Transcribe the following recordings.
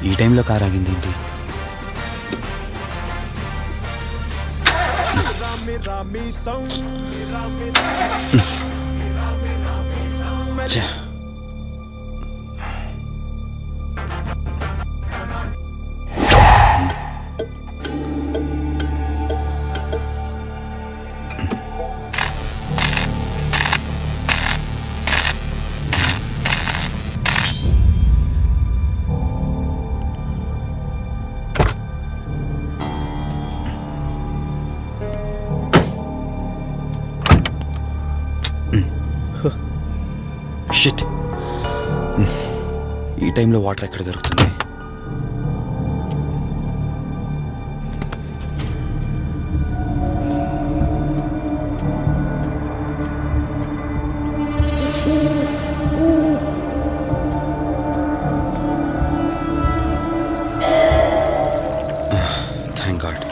ఈ టైంలో కార్ ఆగిందేంటి? ఛే! షిట్! ఈ టైంలో వాటర్ ఎక్కడ దొరుకుతుంది? Thank God.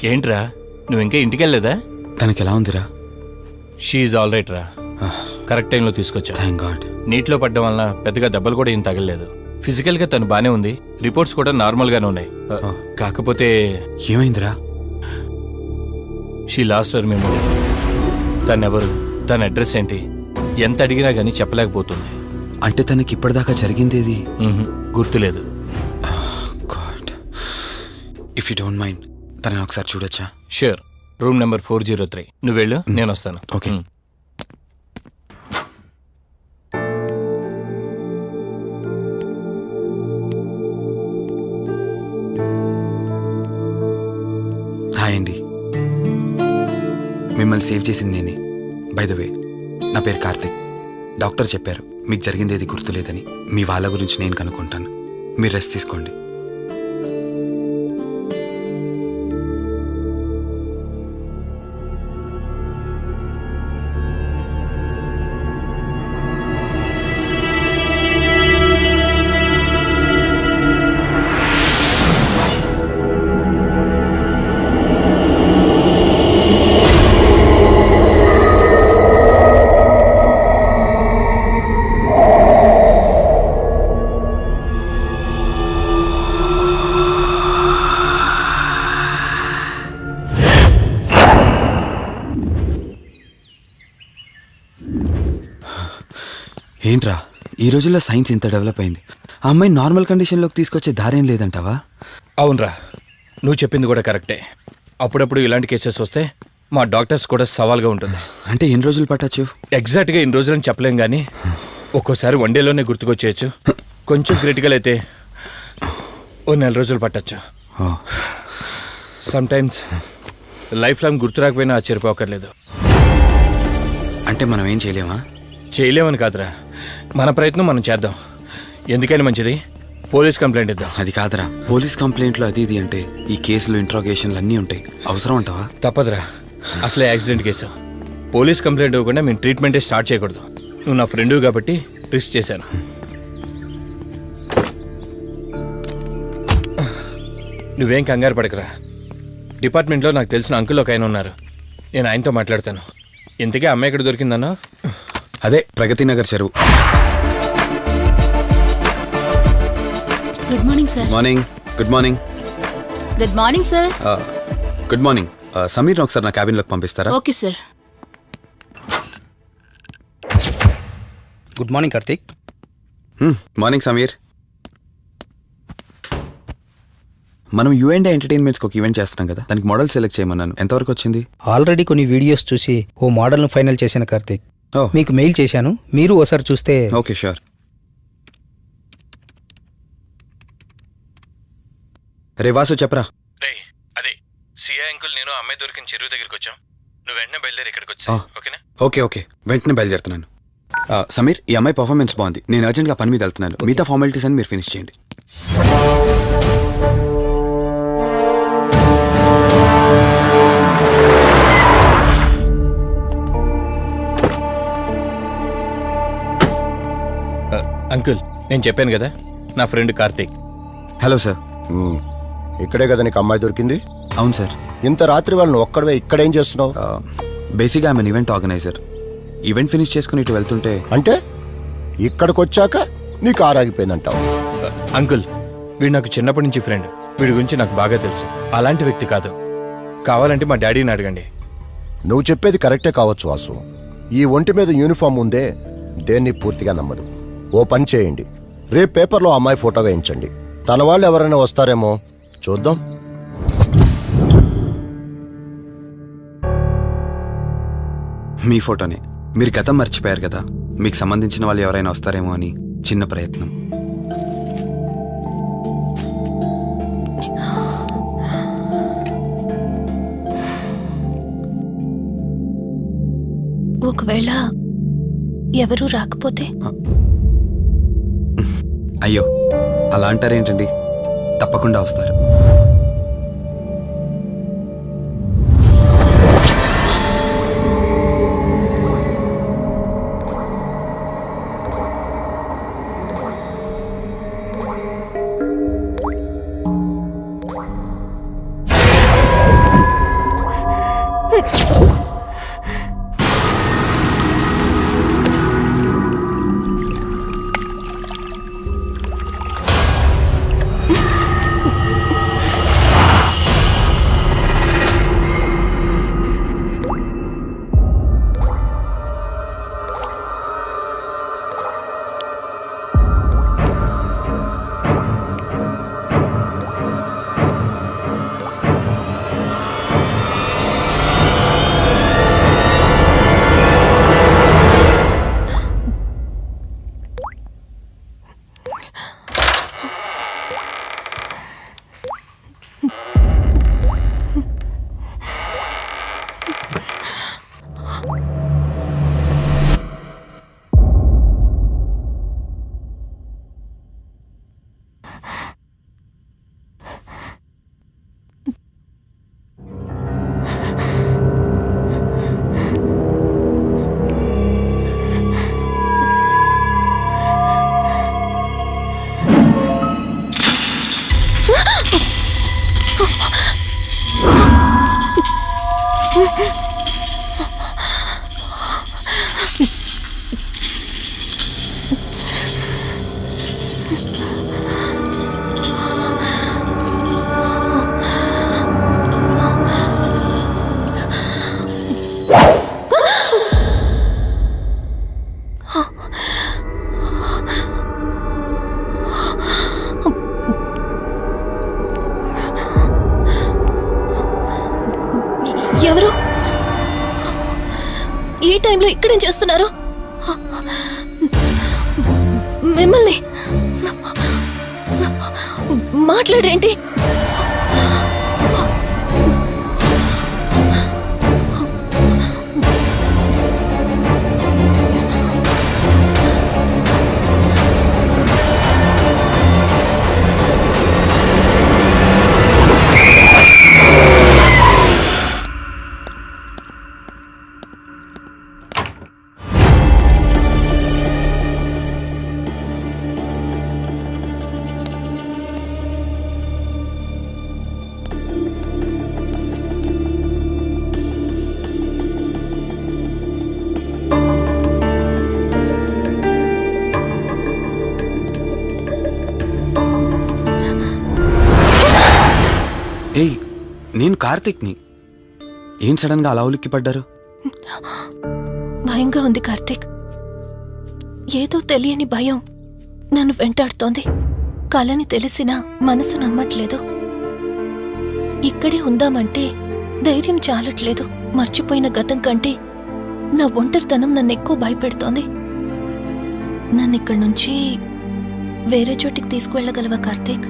ఏంట్రా, నువ్వు ఇంకా ఇంటికి వెళ్ళలేదా? తనకి ఎలా ఉందిరా? షీఈ్ ఆల్ రైట్ రా. కరెక్ట్ టైంలో తీసుకొచ్చా. Thank God. నీటిలో పడ్డం వలన పెద్దగా దెబ్బలు కూడా ఏం తగలలేదు. ఫిజికల్ గా తను బానే ఉంది. రిపోర్ట్స్ కూడా నార్మల్ గానే ఉన్నాయి. కాకపోతే ఏమైందిరా? She lost her memory. తనెవరు, తన అడ్రస్ ఏంటి, ఎంత అడిగినా గానీ చెప్పలేకపోతుంది. అంటే తనకి ఇప్పటిదాకా జరిగిందేది గుర్తులేదు. God, if you don't mind తనని ఒకసారి చూడొచ్చా? ష్యూర్. Room number 403. నువ్వు వెళ్ళు, నేను వస్తాను. ఓకే. హాయ్ అండి, మిమ్మల్ని సేవ్ చేసింది నేనే. బై ద వే, నా పేరు కార్తిక్. డాక్టర్ చెప్పారు మీకు జరిగిందేది గుర్తులేదని. మీ వాళ్ళ గురించి నేను కనుక్కుంటాను. మీరు రెస్ట్ తీసుకోండి. ఏంట్రా, ఈ రోజుల్లో సైన్స్ ఇంత డెవలప్ అయింది. ఆ అమ్మాయి నార్మల్ కండిషన్లోకి తీసుకొచ్చే దారేం లేదంటావా? అవునరా, నువ్వు చెప్పింది కూడా కరెక్టే. అప్పుడప్పుడు ఇలాంటి కేసెస్ వస్తే మా డాక్టర్స్ కూడా సవాల్గా ఉంటుంది. అంటే ఎన్ని రోజులు పట్టచ్చు? ఎగ్జాక్ట్గా ఎన్ని రోజులని చెప్పలేం, కానీ ఒక్కోసారి వన్ డేలోనే గుర్తుకొచ్చేయచ్చు. కొంచెం క్రిటికల్ అయితే ఓ 4 రోజులు పట్టచ్చు. సమ్టైమ్స్ లైఫ్ లాంగ్ గుర్తు రాకపోయినా ఆశ్చర్యపోకర్లేదు. అంటే మనం ఏం చేయలేమా? చేయలేమని కాదురా, మన ప్రయత్నం మనం చేద్దాం. ఎందుకని మంచిది, పోలీస్ కంప్లైంట్ ఇద్దాం. అది కాదురా, పోలీస్ కంప్లైంట్లు అది ఇది అంటే ఈ కేసులు ఇంట్రాగేషన్లు అన్నీ ఉంటాయి. అవసరం అంటావా? తప్పదురా, అసలే యాక్సిడెంట్ కేసు. పోలీస్ కంప్లైంట్ ఇవ్వకుండా మేము ట్రీట్మెంటే స్టార్ట్ చేయకూడదు. నువ్వు నా ఫ్రెండు కాబట్టి రిస్క్ చేశాను. నువ్వేం కంగారు పడకరా. డిపార్ట్మెంట్లో నాకు తెలిసిన అంకుల్ ఒక ఆయన ఉన్నారు, నేను ఆయనతో మాట్లాడతాను. ఇంతకీ అమ్మాయి ఎక్కడ దొరికిందన్నా? అదే ప్రగతి నగర్ చెరువు. Good morning sir. Morning. Good morning. Good morning sir. Good morning. సమీర్ని ఒకసారి నా క్యాబిన్లోకి పంపిస్తారా? Okay sir. Good morning Karthik. Morning Sameer. మనం యుఎండే ఎంటర్టైన్మెంట్స్కి ఒక ఈవెంట్ చేస్తున్నాం కదా, దానికి మోడల్ సెలెక్ట్ చేయమన్నాను. ఎంతవరకు వచ్చింది? ఆల్రెడీ కొన్ని వీడియోస్ చూసి ఓ మోడల్ను ఫైనల్ చేశాను కార్తీక్. మీకు మెయిల్ చేశాను, మీరు ఓసారి చూస్తే. Okay sure. రే వాసు చెప్పరా. అదే సిఐ అంకుల్ నేను అమ్మాయి దొరికిన చెరువు దగ్గరికి వచ్చాం. నువ్వు వెంటనే బయలుదేరి ఇక్కడికి వచ్చా. ఓకేనా? ఓకే ఓకే, వెంటనే బయలుదేరుతున్నాను. సమీర్, ఈ అమ్మాయి పర్ఫార్మెన్స్ బాగుంది. నేను అర్జెంట్గా పని మీద వెళ్తున్నాను. మిగతా ఫార్మాలిటీస్ అని మీరు ఫినిష్ చేయండి. అంకుల్, నేను చెప్పాను కదా, నా ఫ్రెండ్ కార్తీక్. Hello sir. ఇక్కడే కదా నీకు అమ్మాయి దొరికింది? అవును సార్. ఇంత రాత్రి వాళ్ళని ఒక్కడవే ఇక్కడేం చేస్తున్నావు? బేసిక్గా I'm event organizer. Event finish చేసుకుని ఇటు వెళ్తుంటే. అంటే ఇక్కడికి వచ్చాక నీ కారు ఆగిపోయిందంటావు? అంకుల్, వీడు నాకు చిన్నప్పటి నుంచి ఫ్రెండ్. వీడి గురించి నాకు బాగా తెలుసు. అలాంటి వ్యక్తి కాదు. కావాలంటే మా డాడీని అడగండి. నువ్వు చెప్పేది కరెక్టే కావచ్చు వాసు. ఈ ఒంటి మీద యూనిఫామ్ ఉందే దేన్ని పూర్తిగా నమ్మదు. ఓ పని చేయండి, రేపు పేపర్లో అమ్మాయి ఫోటో వేయించండి. తన వాళ్ళు ఎవరైనా వస్తారేమో చూద్దాం. మీ ఫోటోనే. మీరు గతం మర్చిపోయారు కదా, మీకు సంబంధించిన వాళ్ళు ఎవరైనా వస్తారేమో అని చిన్న ప్రయత్నం. ఒకవేళ ఎవరూ రాకపోతే? అయ్యో, అలా అంటారేంటండి, తప్పకుండా వస్తారు. ఎవరు ఈ టైంలో ఇక్కడేం చేస్తున్నారు? మిమ్మల్ని మాట్లాడేంటి? నేను కార్తిక్ని. ఏం సడన్గా అలా ఉలిక్కి పడ్డారు? భయంగా ఉంది కార్తీక్. ఏదో తెలియని భయం నన్ను వెంటాడుతోంది. కలని తెలిసినా మనసు నమ్మట్లేదు. ఇక్కడే ఉందామంటే ధైర్యం చాలట్లేదు. మర్చిపోయిన గతం కంటే నా ఒంటరితనం నన్ను ఎక్కువ భయపెడుతోంది. నన్ను ఇక్కడి నుంచి వేరే చోటికి తీసుకువెళ్ళగలవా కార్తీక్?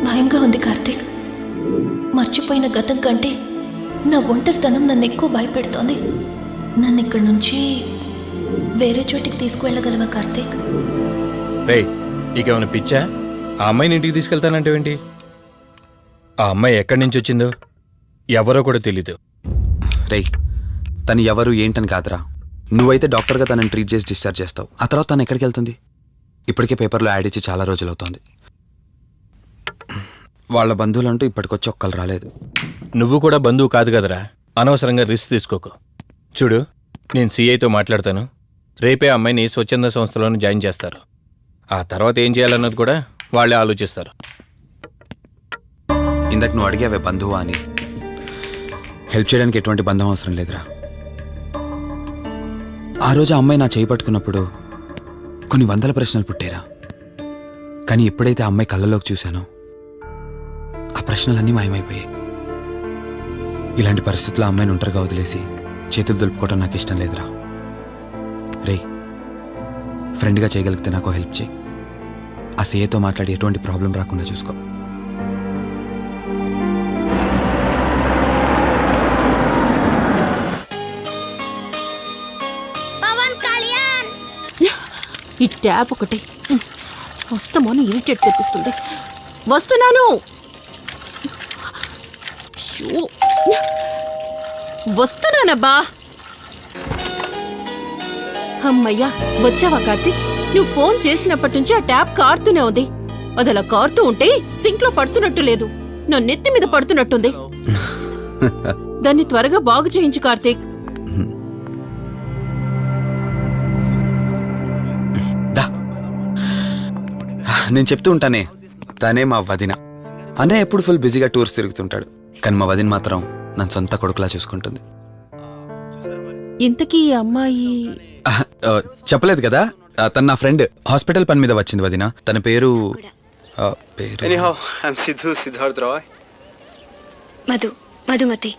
భయంగా ఉంది కార్తీక్. మర్చిపోయిన గతం కంటే నా ఒంటరితనం నన్ను ఎక్కువ భయపెడుతోంది. నన్ను ఇక్కడి నుంచి వేరే చోటికి తీసుకువెళ్ళగలవా కార్తీక్? రేయ్, నీకేమైనా పిచ్చా? ఆ అమ్మాయిని ఇంటికి తీసుకెళ్తానంటేవేంటి? ఆ అమ్మాయి ఎక్కడి నుంచి వచ్చిందో ఎవరో కూడా తెలీదు. రేయ్, తను ఎవరు ఏంటని కాదురా. నువ్వైతే డాక్టర్గా తనని ట్రీట్ చేసి డిశ్చార్జ్ చేస్తావు. ఆ తర్వాత తను ఎక్కడికి వెళ్తుంది? ఇప్పటికే పేపర్లో యాడ్ ఇచ్చి చాలా రోజులవుతోంది. వాళ్ళ బంధువులంటూ ఇప్పటికొచ్చి ఒక్కరు రాలేదు. నువ్వు కూడా బంధువు కాదు కదరా. అనవసరంగా రిస్క్ తీసుకోకు. చూడు, నేను సిఐతో మాట్లాడతాను. రేపే ఆ అమ్మాయిని స్వచ్ఛంద సంస్థలోనే జాయిన్ చేస్తారు. ఆ తర్వాత ఏం చేయాలన్నది కూడా వాళ్ళే ఆలోచిస్తారు. ఇందాక నువ్వు అడిగావే బంధువా అని. హెల్ప్ చేయడానికి ఎటువంటి బంధం అవసరం లేదురా. ఆ రోజు ఆ అమ్మాయి నా చేయి పట్టుకున్నప్పుడు కొన్ని వందల ప్రశ్నలు పుట్టేరా. కానీ ఎప్పుడైతే ఆ అమ్మాయి కళ్ళలోకి చూశానో ఆ ప్రశ్నలన్నీ మాయమైపోయాయి. ఇలాంటి పరిస్థితుల్లో అమ్మాయిని ఒంటరిగా వదిలేసి చేతులు దులుపుకోవటం నాకు ఇష్టం లేదురా. రే, ఫ్రెండ్గా చేయగలిగితే నాకు హెల్ప్ చేయి. ఆ సీఏతో మాట్లాడి ఎటువంటి ప్రాబ్లం రాకుండా చూసుకో. ఈ ట్యాప్ ఒకటి వస్తామని ఇరిటేట్ తెప్పిస్తుంది. వస్తున్నాను. అయ్యో, వస్తున్నానబ్బా. అమ్మయ్యా, వచ్చావా కార్తీక్? నువ్వు ఫోన్ చేసినప్పటి నుంచి ఆ ట్యాప్ కారుతూనే ఉంది. అది అలా కారుతూ ఉంటే సింక్ లో పడుతున్నట్టు లేదు, నా నెత్తి మీద పడుతున్నట్టుంది. దాన్ని త్వరగా బాగు చేయించు కార్తీక్. నేను చెప్తూ ఉంటానే, తనే మా వదిన. అనే ఎప్పుడు ఫుల్ బిజీగా టూర్స్ తిరుగుతుంటాడు. కానీ మా వదిన మాత్రం నన్ను సొంత కొడుకులా చూసుకుంటుంది. ఇంతకీ ఈ అమ్మాయి చెప్పలేదు కదా, తను నా ఫ్రెండ్. హాస్పిటల్ పని మీద వచ్చింది వదిన. తన పేరు Anyhow, I'm Siddharth Roy. Madhumati.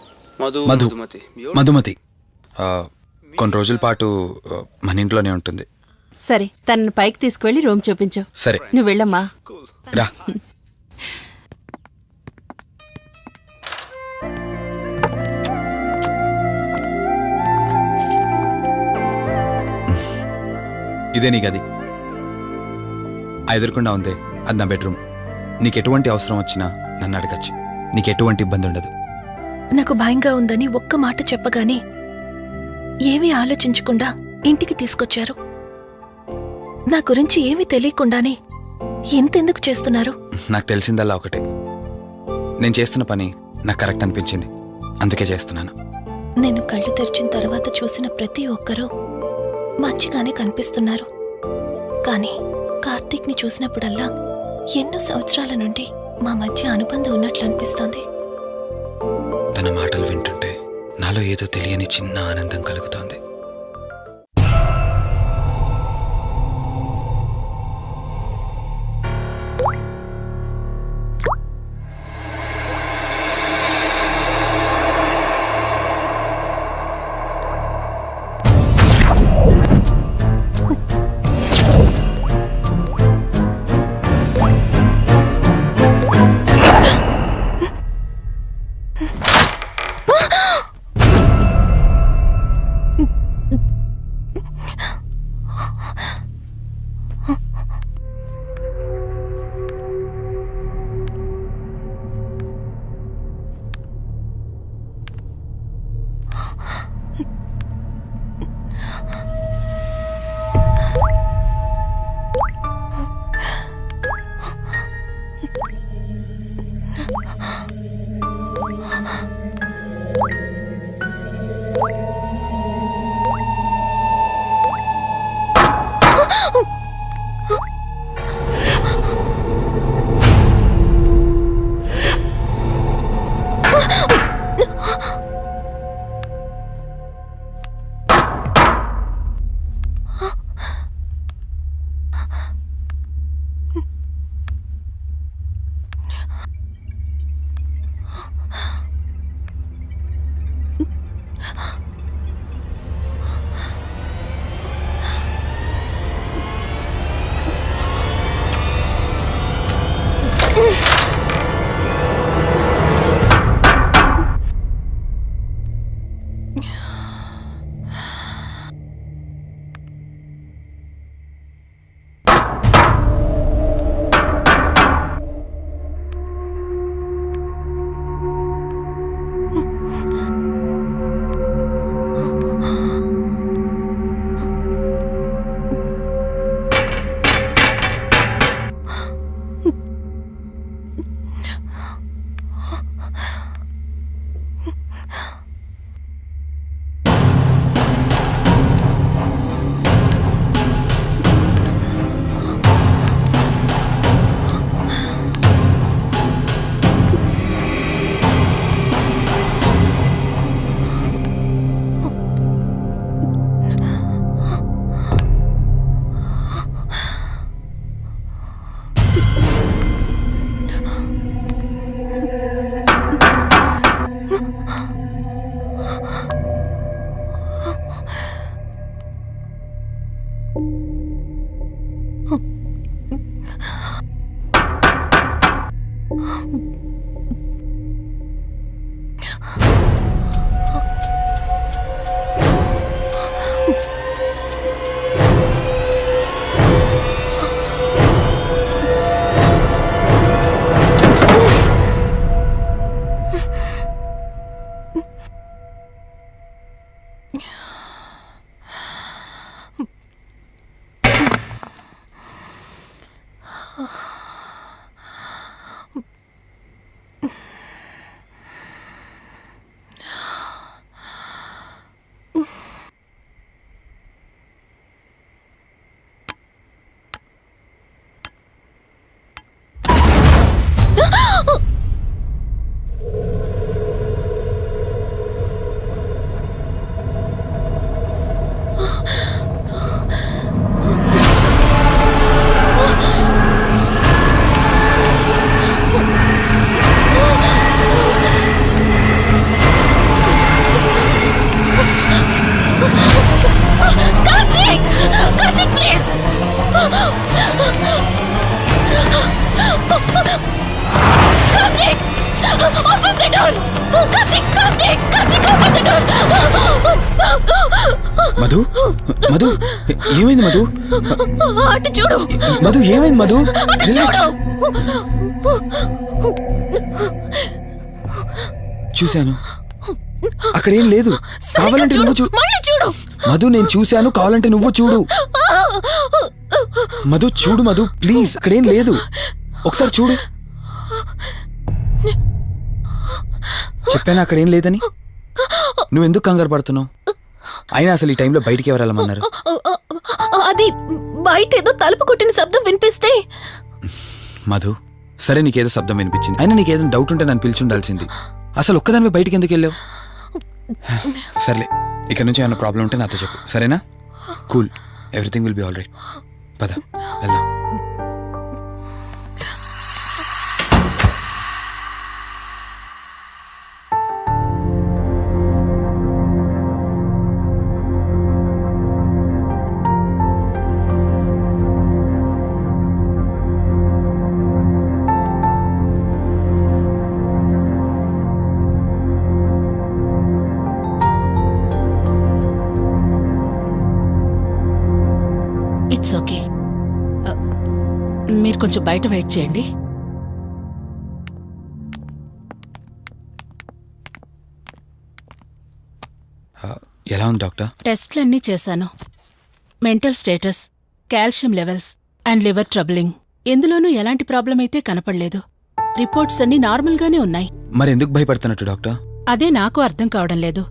Madhumati. కొన్ని రోజుల పాటు మన ఇంట్లోనే ఉంటుంది. సరే, తనను పైకి తీసుకువెళ్ళి రూమ్ చూపించు. సరే, నువ్వు వెళ్ళమ్మా. రా. ఇదే నీ గది. ఎదురుకుండా ఉందే, అది నా బెడ్రూమ్. నీకెటువంటి అవసరం వచ్చినా నన్ను అడగచ్చు. నీకెటువంటి ఇబ్బంది ఉండదు. నాకు భయంగా ఉందని ఒక్క మాట చెప్పగానే ఏమీ ఆలోచించకుండా ఇంటికి తీసుకొచ్చారు. నా గురించి ఏమీ తెలియకుండానే ఎంతెందుకు చేస్తున్నారు? నాకు తెలిసిందల్లా ఒకటే, నేను చేస్తున్న పని నాకు కరెక్ట్ అనిపించింది, అందుకే చేస్తున్నాను. నేను కళ్ళు తెరిచిన తర్వాత చూసిన ప్రతి ఒక్కరూ మంచిగానే కనిపిస్తున్నారు. కానీ కార్తీక్ని చూసినప్పుడల్లా ఎన్నో సంవత్సరాల నుండి మా మధ్య అనుబంధం ఉన్నట్లు అనిపిస్తోంది. తన మాటలు వింటుంటే నాలో ఏదో తెలియని చిన్న ఆనందం కలుగుతోంది. మధు మధు ఏమైంది మధు? అటు చూడు, మధు ఏమైంది మధు? అటు రిలాక్స్. చూడు. చూశాను, అక్కడ ఏం లేదు. సరిగ్గా కావాలంటే చూడు, నువ్వు చూడు. మళ్ళీ చూడు. మధు నేను చూశాను, కావాలంటే నువ్వు చూడు. మధు చూడు మధు, ప్లీజ్, అక్కడేం లేదు. ఒకసారి చూడు. చెప్పాను అక్కడేం లేదని. నువ్వెందుకు కంగారు పడుతున్నావు? అయినా అసలు ఈ టైంలో బయటికి ఎవరు వెళ్ళమన్నారు? అది బయట ఏదో తలుపు కొట్టిన శబ్దం వినిపిస్తే. మధు, సరే నీకేదో శబ్దం వినిపించింది, అయినా నీకేదో డౌట్ ఉంటే నన్ను పిలిచి ఉండాల్సింది. అసలు ఒక్కదానిపై బయటికి ఎందుకు వెళ్ళావు? సర్లే, ఇక్కడ నుంచి ఏమైనా ప్రాబ్లం ఉంటే నాతో చెప్పు, సరేనా? Cool, everything will be all right. పద వెళ్దాం. It's okay. మీరు కొంచెం బయట వెయిట్ చేయండి. ఎలా ఉంది డాక్టర్? టెస్ట్లన్నీ చేశాను. Mental status, calcium levels and liver troubling, ఎందులోనూ ఎలాంటి ప్రాబ్లం అయితే కనపడలేదు. రిపోర్ట్స్ అన్నీ నార్మల్గానే ఉన్నాయి. మరి ఎందుకు భయపడుతున్నట్టు డాక్టర్? అదే నాకు అర్థం కావడం లేదు.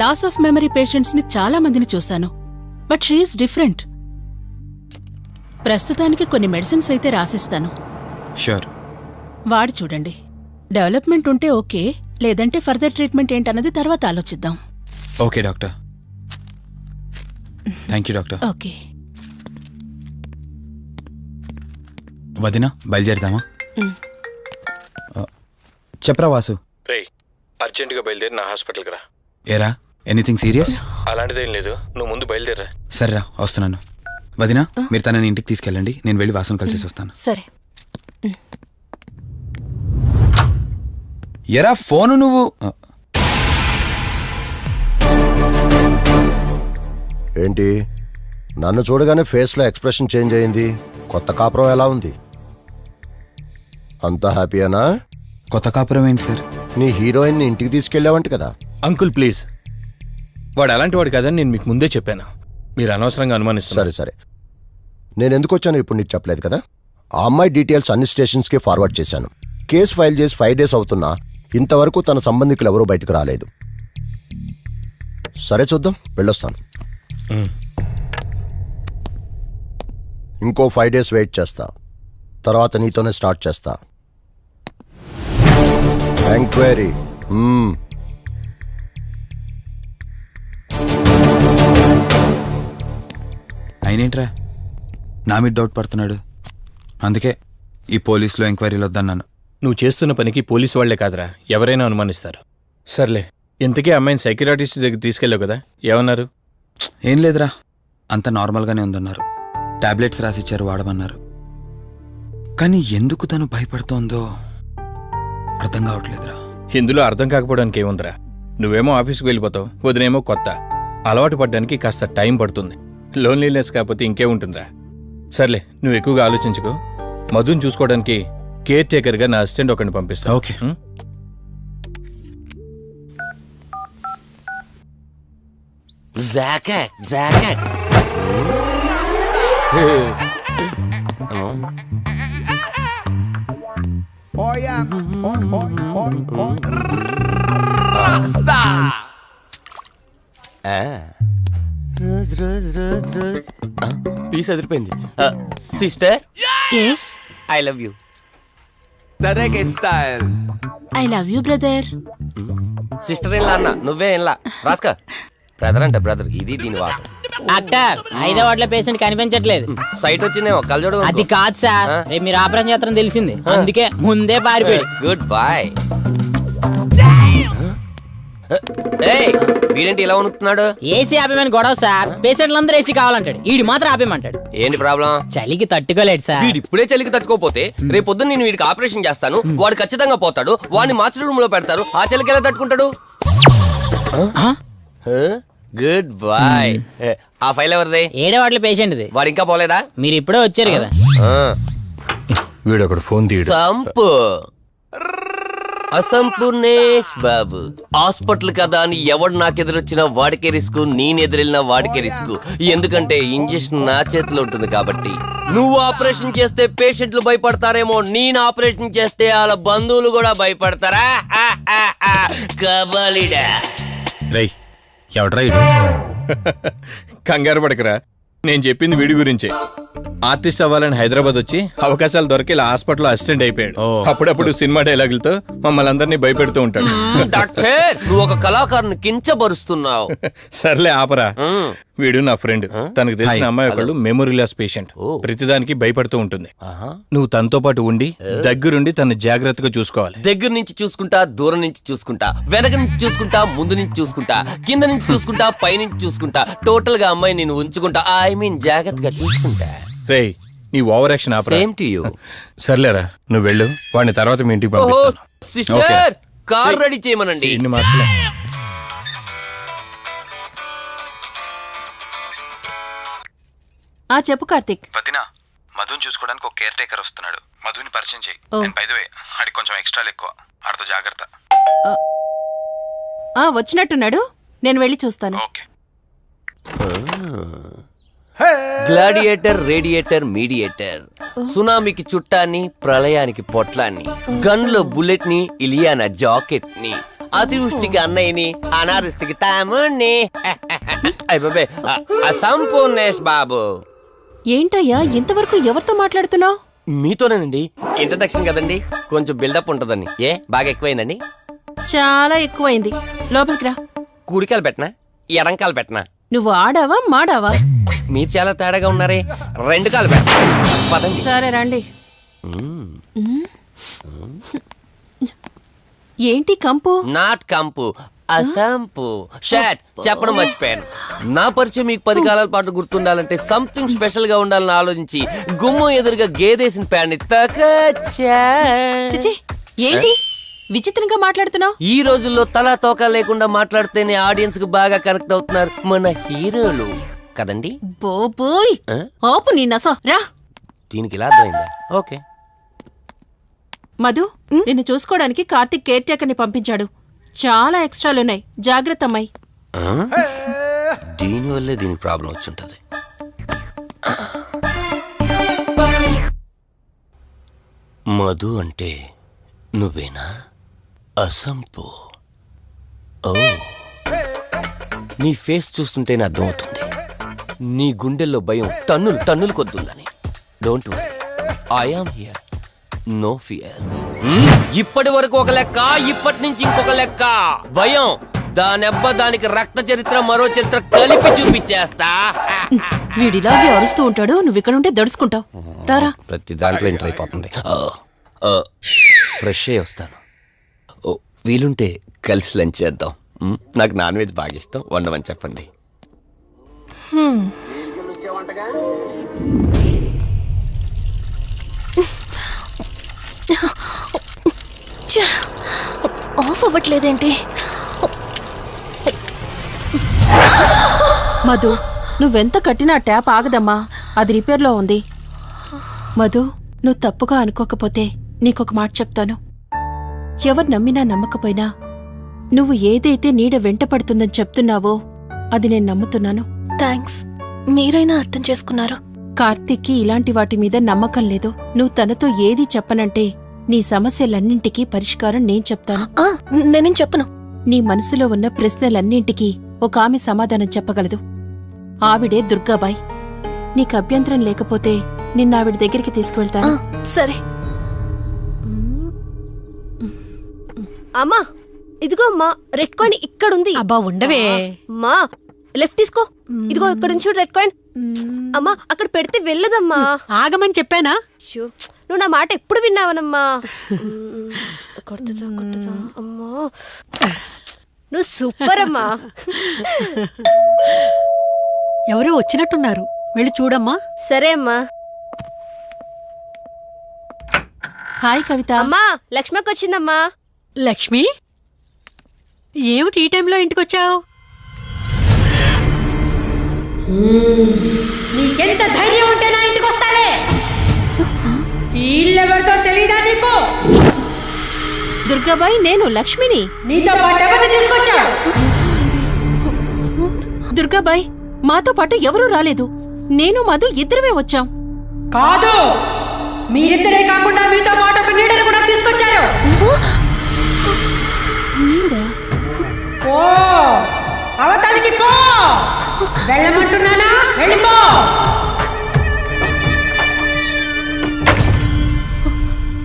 లాస్ ఆఫ్ మెమరీ పేషెంట్స్ని చాలా మందిని చూశాను, బట్ షీఈస్ డిఫరెంట్. ప్రస్తుతానికి కొన్ని మెడిసిన్స్ అయితే రాసిస్తాను, షూర్. వాడి చూడండి. డెవలప్మెంట్ ఉంటే ఓకే, లేదంటే ఫర్దర్ ట్రీట్మెంట్ ఏంటన్నది తర్వాత ఆలోచిద్దాం. Okay doctor, thank you doctor. Okay. వదినా, బయలుదేరుదామా? చెప్పరా వాసు. రేయ్, అర్జెంటుగా బయలుదేరి నా హాస్పిటల్కి రా. ఏరా, ఎనీథింగ్ సీరియస్? అలాంటిదేం లేదు, నువ్వు ముందు బయలుదేరా. సరేరా, వస్తున్నాను. వదినా, మీరు తనని ఇంటికి తీసుకెళ్ళండి, నేను వెళ్ళి వాసును కలిసేసి వస్తాను. సరే. ఎరా ఫోను నువ్వు. ఏంటి, నన్ను చూడగానే ఫేస్లో ఎక్స్ప్రెషన్ చేంజ్ అయింది? కొత్త కాపురం ఎలా ఉంది? అంతా హ్యాపీయేనా? కొత్త కాపురం ఏంటి సార్? నీ హీరోయిన్ని ఇంటికి తీసుకెళ్ళావంట కదా? అంకుల్ ప్లీజ్, వాడు అలాంటి వాడు కాదని నేను మీకు ముందే చెప్పాను. మీరు అనవసరంగా అనుమానిస్తారు. సరే సరే, నేను ఎందుకు వచ్చానో ఇప్పుడు నీకు చెప్పలేదు కదా. ఆ అమ్మాయి డీటెయిల్స్ అన్ని స్టేషన్స్కి ఫార్వర్డ్ చేశాను. కేసు ఫైల్ చేసి 5 days అవుతున్నా ఇంతవరకు తన సంబంధికులు ఎవరూ బయటకు రాలేదు. సరే చూద్దాం, వెళ్ళొస్తాను. ఇంకో 5 days వెయిట్ చేస్తా, తర్వాత నీతోనే స్టార్ట్ చేస్తా ఎంక్వైరీ. అయినేంట్రా నా మీద డౌట్ పడుతున్నాడు? అందుకే ఈ పోలీసులో ఎంక్వైరీలు వద్దన్నాను. నువ్వు చేస్తున్న పనికి పోలీసు వాళ్లే కాదురా, ఎవరైనా అనుమానిస్తారు. సర్లే, ఇంతకీ అమ్మాయిని సైకియాట్రిస్ట్ దగ్గర తీసుకెళ్ళావు కదా, ఏమన్నారు? ఏం లేదురా, అంత నార్మల్గానే ఉందన్నారు. టాబ్లెట్స్ రాసిచ్చారు, వాడమన్నారు. కానీ ఎందుకు తను భయపడుతోందో అర్థం కావట్లేదురా. ఇందులో అర్థం కాకపోవడానికి ఏముందిరా? నువ్వేమో ఆఫీస్కి వెళ్ళిపోతావు, వదినేమో కొత్త. అలవాటు పడ్డానికి కాస్త టైం పడుతుంది. లోన్లీనెస్ కాకపోతే ఇంకేముంటుందిరా. సర్లే, నువ్వు ఎక్కువగా ఆలోచించుకో. మధుని చూసుకోవడానికి కేర్ టేకర్గా నా అసిస్టెంట్ ఒకరిని పంపిస్తా. ఓకే. పీస్ అదిరిపోయింది. Sister, yes, I love you. తరేకే style. I love you brother. Sister ఏం అన్న, నువ్వే ఏం రాస్కా. బ్రదర్ అంటే బ్రదర్, ఇది దీని వాటర్. డాక్టర్, 5వ వార్డులో పేషెంట్ కనిపించట్లేదు. సైట్ వచ్చిందేమో, కళ్ళజోడు. అది కాదు సార్, రేపు మీరు ఆపరేషన్ చేస్తారని తెలిసింది, అందుకే ముందే పారిపోయి. Good bye. ఏయ్, వీడేంటి ఇలా వణుకుతున్నాడు? ఏసీ ఆపేమని గొడవ సార్, పేషెంట్లందరూ ఏసీ కావాలంటాడు, ఈడు మాత్రం ఆపేమంటాడు. ఏంటి ప్రాబ్లం? చలికి తట్టుకోలేడు సార్. వీడు ఇప్పుడే చలికి తట్టుకోపోతే రేపు పొద్దున్న నేను వీడికి ఆపరేషన్ చేస్తాను, వాడు ఖచ్చితంగా పోతాడు. వాడిని మార్చి రూమ్ లో పెడతారు, ఆ చలికి ఎలా తట్టుకుంటాడు? Good boy. ఆ ఫైల్ ఎవరిది? ఏడవాట్ల పేషెంట్ది. వాడు ఇంకా పోలేదా? మీరు ఇప్పుడే వచ్చారు కదా. వీడు ఒకడు ఫోన్ తీయడు. సంపు అసంపూర్ణేష్ బాబు. హాస్పిటల్ కదా అని ఎవడు నాకెదురొచ్చినా వాడికే రిస్క్, నేను ఎదురెళ్ళినా వాడికే రిస్క్. ఎందుకంటే ఇంజెక్షన్ నా చేతిలో ఉంటుంది కాబట్టి. నువ్వు ఆపరేషన్ చేస్తే పేషెంట్లు భయపడతారేమో, నేను ఆపరేషన్ చేస్తే వాళ్ళ బంధువులు కూడా భయపడతారా? కబాలిడా. రేయ్ ఎవడ్రా ఇడు? కంగారు పడకరా, నేను చెప్పింది వీడి గురించే. ఆర్టిస్ట్ అవ్వాలని హైదరాబాద్ వచ్చి అవకాశాలు దొరికి ఇలా హాస్పిటల్లో అసిస్టెంట్ అయిపోయాడు. అప్పుడప్పుడు సినిమా డైలాగులతో మమ్మల్ని అందరినీ భయపెడుతూ ఉంటాడు. డాక్టర్, నువ్వు ఒక కళాకారుని కించబరుస్తున్నావు. సర్లే ఆపరా. వీడు నా ఫ్రెండ్. తనకు తెలిసిన అమ్మాయి ఒకళ్ళు మెమొరీ లాస్ పేషెంట్. ప్రతిదానికి భయపడుతూ ఉంటుంది. నువ్వు తనతో పాటు ఉండి దగ్గరుండి తన జాగ్రత్తగా చూసుకోవాలి. దగ్గర నుంచి చూసుకుంటా, దూరం నుంచి చూసుకుంటా, వెనక నుంచి చూసుకుంటా, ముందు నుంచి చూసుకుంటా, కింద నుంచి చూసుకుంటా, పై నుంచి చూసుకుంటా, టోటల్ గా అమ్మాయి నేను ఉంచుకుంటా. ఐ మీన్ జాగ్రత్తగా చూసుకుంటా. రేయ్ నీ over action opera. Same to you. సర్లేరా, నువ్వు వెళ్ళు. వాడిని తర్వాత మీ ఇంటికి పంపిస్తాను. సిస్టర్, కార్ రెడీ చేయమనండి. ఇన్ని మార్చలే. చెప్పు కార్తిక్. వదినా, మధుని చూసుకోవడానికి ఒక కేర్ టేకర్ వస్తున్నాడు. మధుని పరిచయం చేయి. బై ద వే, ఆడికి కొంచెం ఎక్స్ట్రాలు ఎక్కువ. ఆడితో జాగ్రత్త. వచ్చినట్టున్నాడు, నేను వెళ్ళి చూస్తాను. ఓకే. Gladiator, radiator, mediator. సునామీకి చుట్టాన్ని, ప్రళయానికి పొట్లాన్ని, గన్లో బుల్లెట్ ని, ఇలియానా జాకెట్ ని, అతివృష్టికి అన్నయ్యని, అనావృష్టికి తమ్ముణ్ణి. అయిపోయి అసంపూర్ణేష్ బాబు. ఏంటయ్యా ఇంతవరకు ఎవరితో మాట్లాడుతున్నావు? మీతోనేనండి. ఇంట్రడక్షన్ కదండి, కొంచెం బిల్డప్ ఉంటుందని. బాగా ఎక్కువైందండి? చాలా ఎక్కువైంది. లోపలికి రా. కుడికాలు పెట్టనా, ఎడంకాలు పెట్టనా? నువ్వు ఆడావా మాడావా? మీరు చాలా తేడాగా ఉన్నారే. 2 కాలు పెట్ట. పదండి. సరే రండి. ఏంటి కంపు? నాట్ కంపు, అసంపు. షాట్ చెప్పడం మర్చిపోయాను. నా పరిచయం మీకు 10 కాలాల పాటు గుర్తుండాలంటే సంథింగ్ స్పెషల్ గా ఉండాలని ఆలోచించి గుమ్మం ఎదురుగా గేదేసిన ప్యాడ్ని తకచ్చా. చిచి, ఏంటి విచిత్రంగా మాట్లాడుతున్నావు? ఈ రోజుల్లో తలా తోక లేకుండా మాట్లాడితేనే ఆడియన్స్ కు బాగా కనెక్ట్ అవుతున్నారు మన హీరోలు కదండి. బోబోయ్, ఆపు నీ నస. రా. దీనికి ఇలా అర్థమైందా? ఓకే. మధు, నిన్ను చూసుకోవడానికి కార్తిక్ కేర్ టేకర్ ని పంపించాడు. చాలా ఎక్స్ట్రాలున్నాయి, జాగ్రత్త అమ్మాయి. దీనివల్లే దీనికి ప్రాబ్లం వచ్చుంటది. మధు అంటే నువ్వేనా? అసంపు. ఓ, నీ ఫేస్ చూస్తుంటేనే అర్థమవుతుంది నీ గుండెల్లో భయం టన్నులు కొద్దుందని. Don't worry, I am here, no fear. ఇప్పటి వరకు ఒక లెక్క, ఇప్పటి నుంచి ఇంకొక లెక్క. భయం దానెబ్బ, దానికి రక్త చరిత్ర, మరో చరిత్ర కలిపి చూపించేస్తా. వీడిలాగే అరుస్తూ ఉంటాడు, నువ్వు ఇక్కడ ఉంటే దడుచుకుంటావు. రారా. ప్రతి దాంట్లో ఎంటర్ అయిపోతుంది. ఫ్రెష్ అయ్యి వస్తాను. వీలుంటే కలిసి లంచ్ చేద్దాం. నాకు నాన్ వెజ్ బాగా ఇష్టం, వండమని చెప్పండి. ఆఫ్ అవ్వట్లేదేంటి? మధు, నువ్వెంత కట్టినా ట్యాప్ ఆగదమ్మా, అది రిపేర్లో ఉంది. మధు, నువ్వు తప్పుగా అనుకోకపోతే నీకొక మాట చెప్తాను. ఎవరు నమ్మినా నమ్మకపోయినా నువ్వు ఏదైతే నీడ వెంట పడుతుందని చెప్తున్నావో అది నేను నమ్ముతున్నాను. థ్యాంక్స్, మీరైనా అర్థం చేసుకున్నారు. కార్తీక్కి ఇలాంటి వాటి మీద నమ్మకం లేదు. నువ్వు తనతో ఏది చెప్పనంటే నీ సమస్యలన్నింటికీ పరిష్కారం నేను చెప్తాను. నేనేం చెప్పను. నీ మనసులో ఉన్న ప్రశ్నలన్నింటికీ ఒక ఆమె సమాధానం చెప్పగలదు. ఆవిడే దుర్గాబాయ్. నీకు అభ్యంతరం లేకపోతే నిన్నావిడ దగ్గరికి తీసుకువెళ్తాను. సరే. అమ్మా, ఇదిగో అమ్మా, రెడ్ కాయిన్ ఇక్కడుంది. అబ్బా ఉండవే. అమ్మా, లెఫ్ట్ తీసుకో. ఇదిగో ఇక్కడ నుంచి రెడ్ కాయిన్. అమ్మా, అక్కడ పెడితే వెళ్ళదమ్మా. ఆగమని చెప్పానా? నువ్వు నా మాట ఎప్పుడు విన్నావనమ్మా. కొడుతుందా అమ్మా, నువ్వు సూపర్ అమ్మా. ఎవరో వచ్చినట్టున్నారు, వెళ్ళి చూడమ్మా. సరే అమ్మా. హాయ్ కవిత. అమ్మా, లక్ష్మకి వచ్చిందమ్మా. లక్ష్మి, ఏమిటి ఈ టైంలో ఇంటికొచ్చావు? నీకెంత ధైర్యం ఉంటే నా ఇంటికి వస్తావే? వీళ్ళెవరితో తెలీదా నీకు? దుర్గాబాయ్, నేను లక్ష్మిని. నీతో పాటు ఎవరిని తీసుకొచ్చావు? దుర్గాబాయ్, మాతో పాటు ఎవరూ రాలేదు. నేను మధు ఇద్దరమే వచ్చాం. కాదు, మీరిద్దరే కాకుండా మీతో పాటు ఒక నీడను కూడా తీసుకొచ్చారు. ఓ, అవతలికి పో. వెళ్ళమంటున్నానా? వెళ్ళిపో.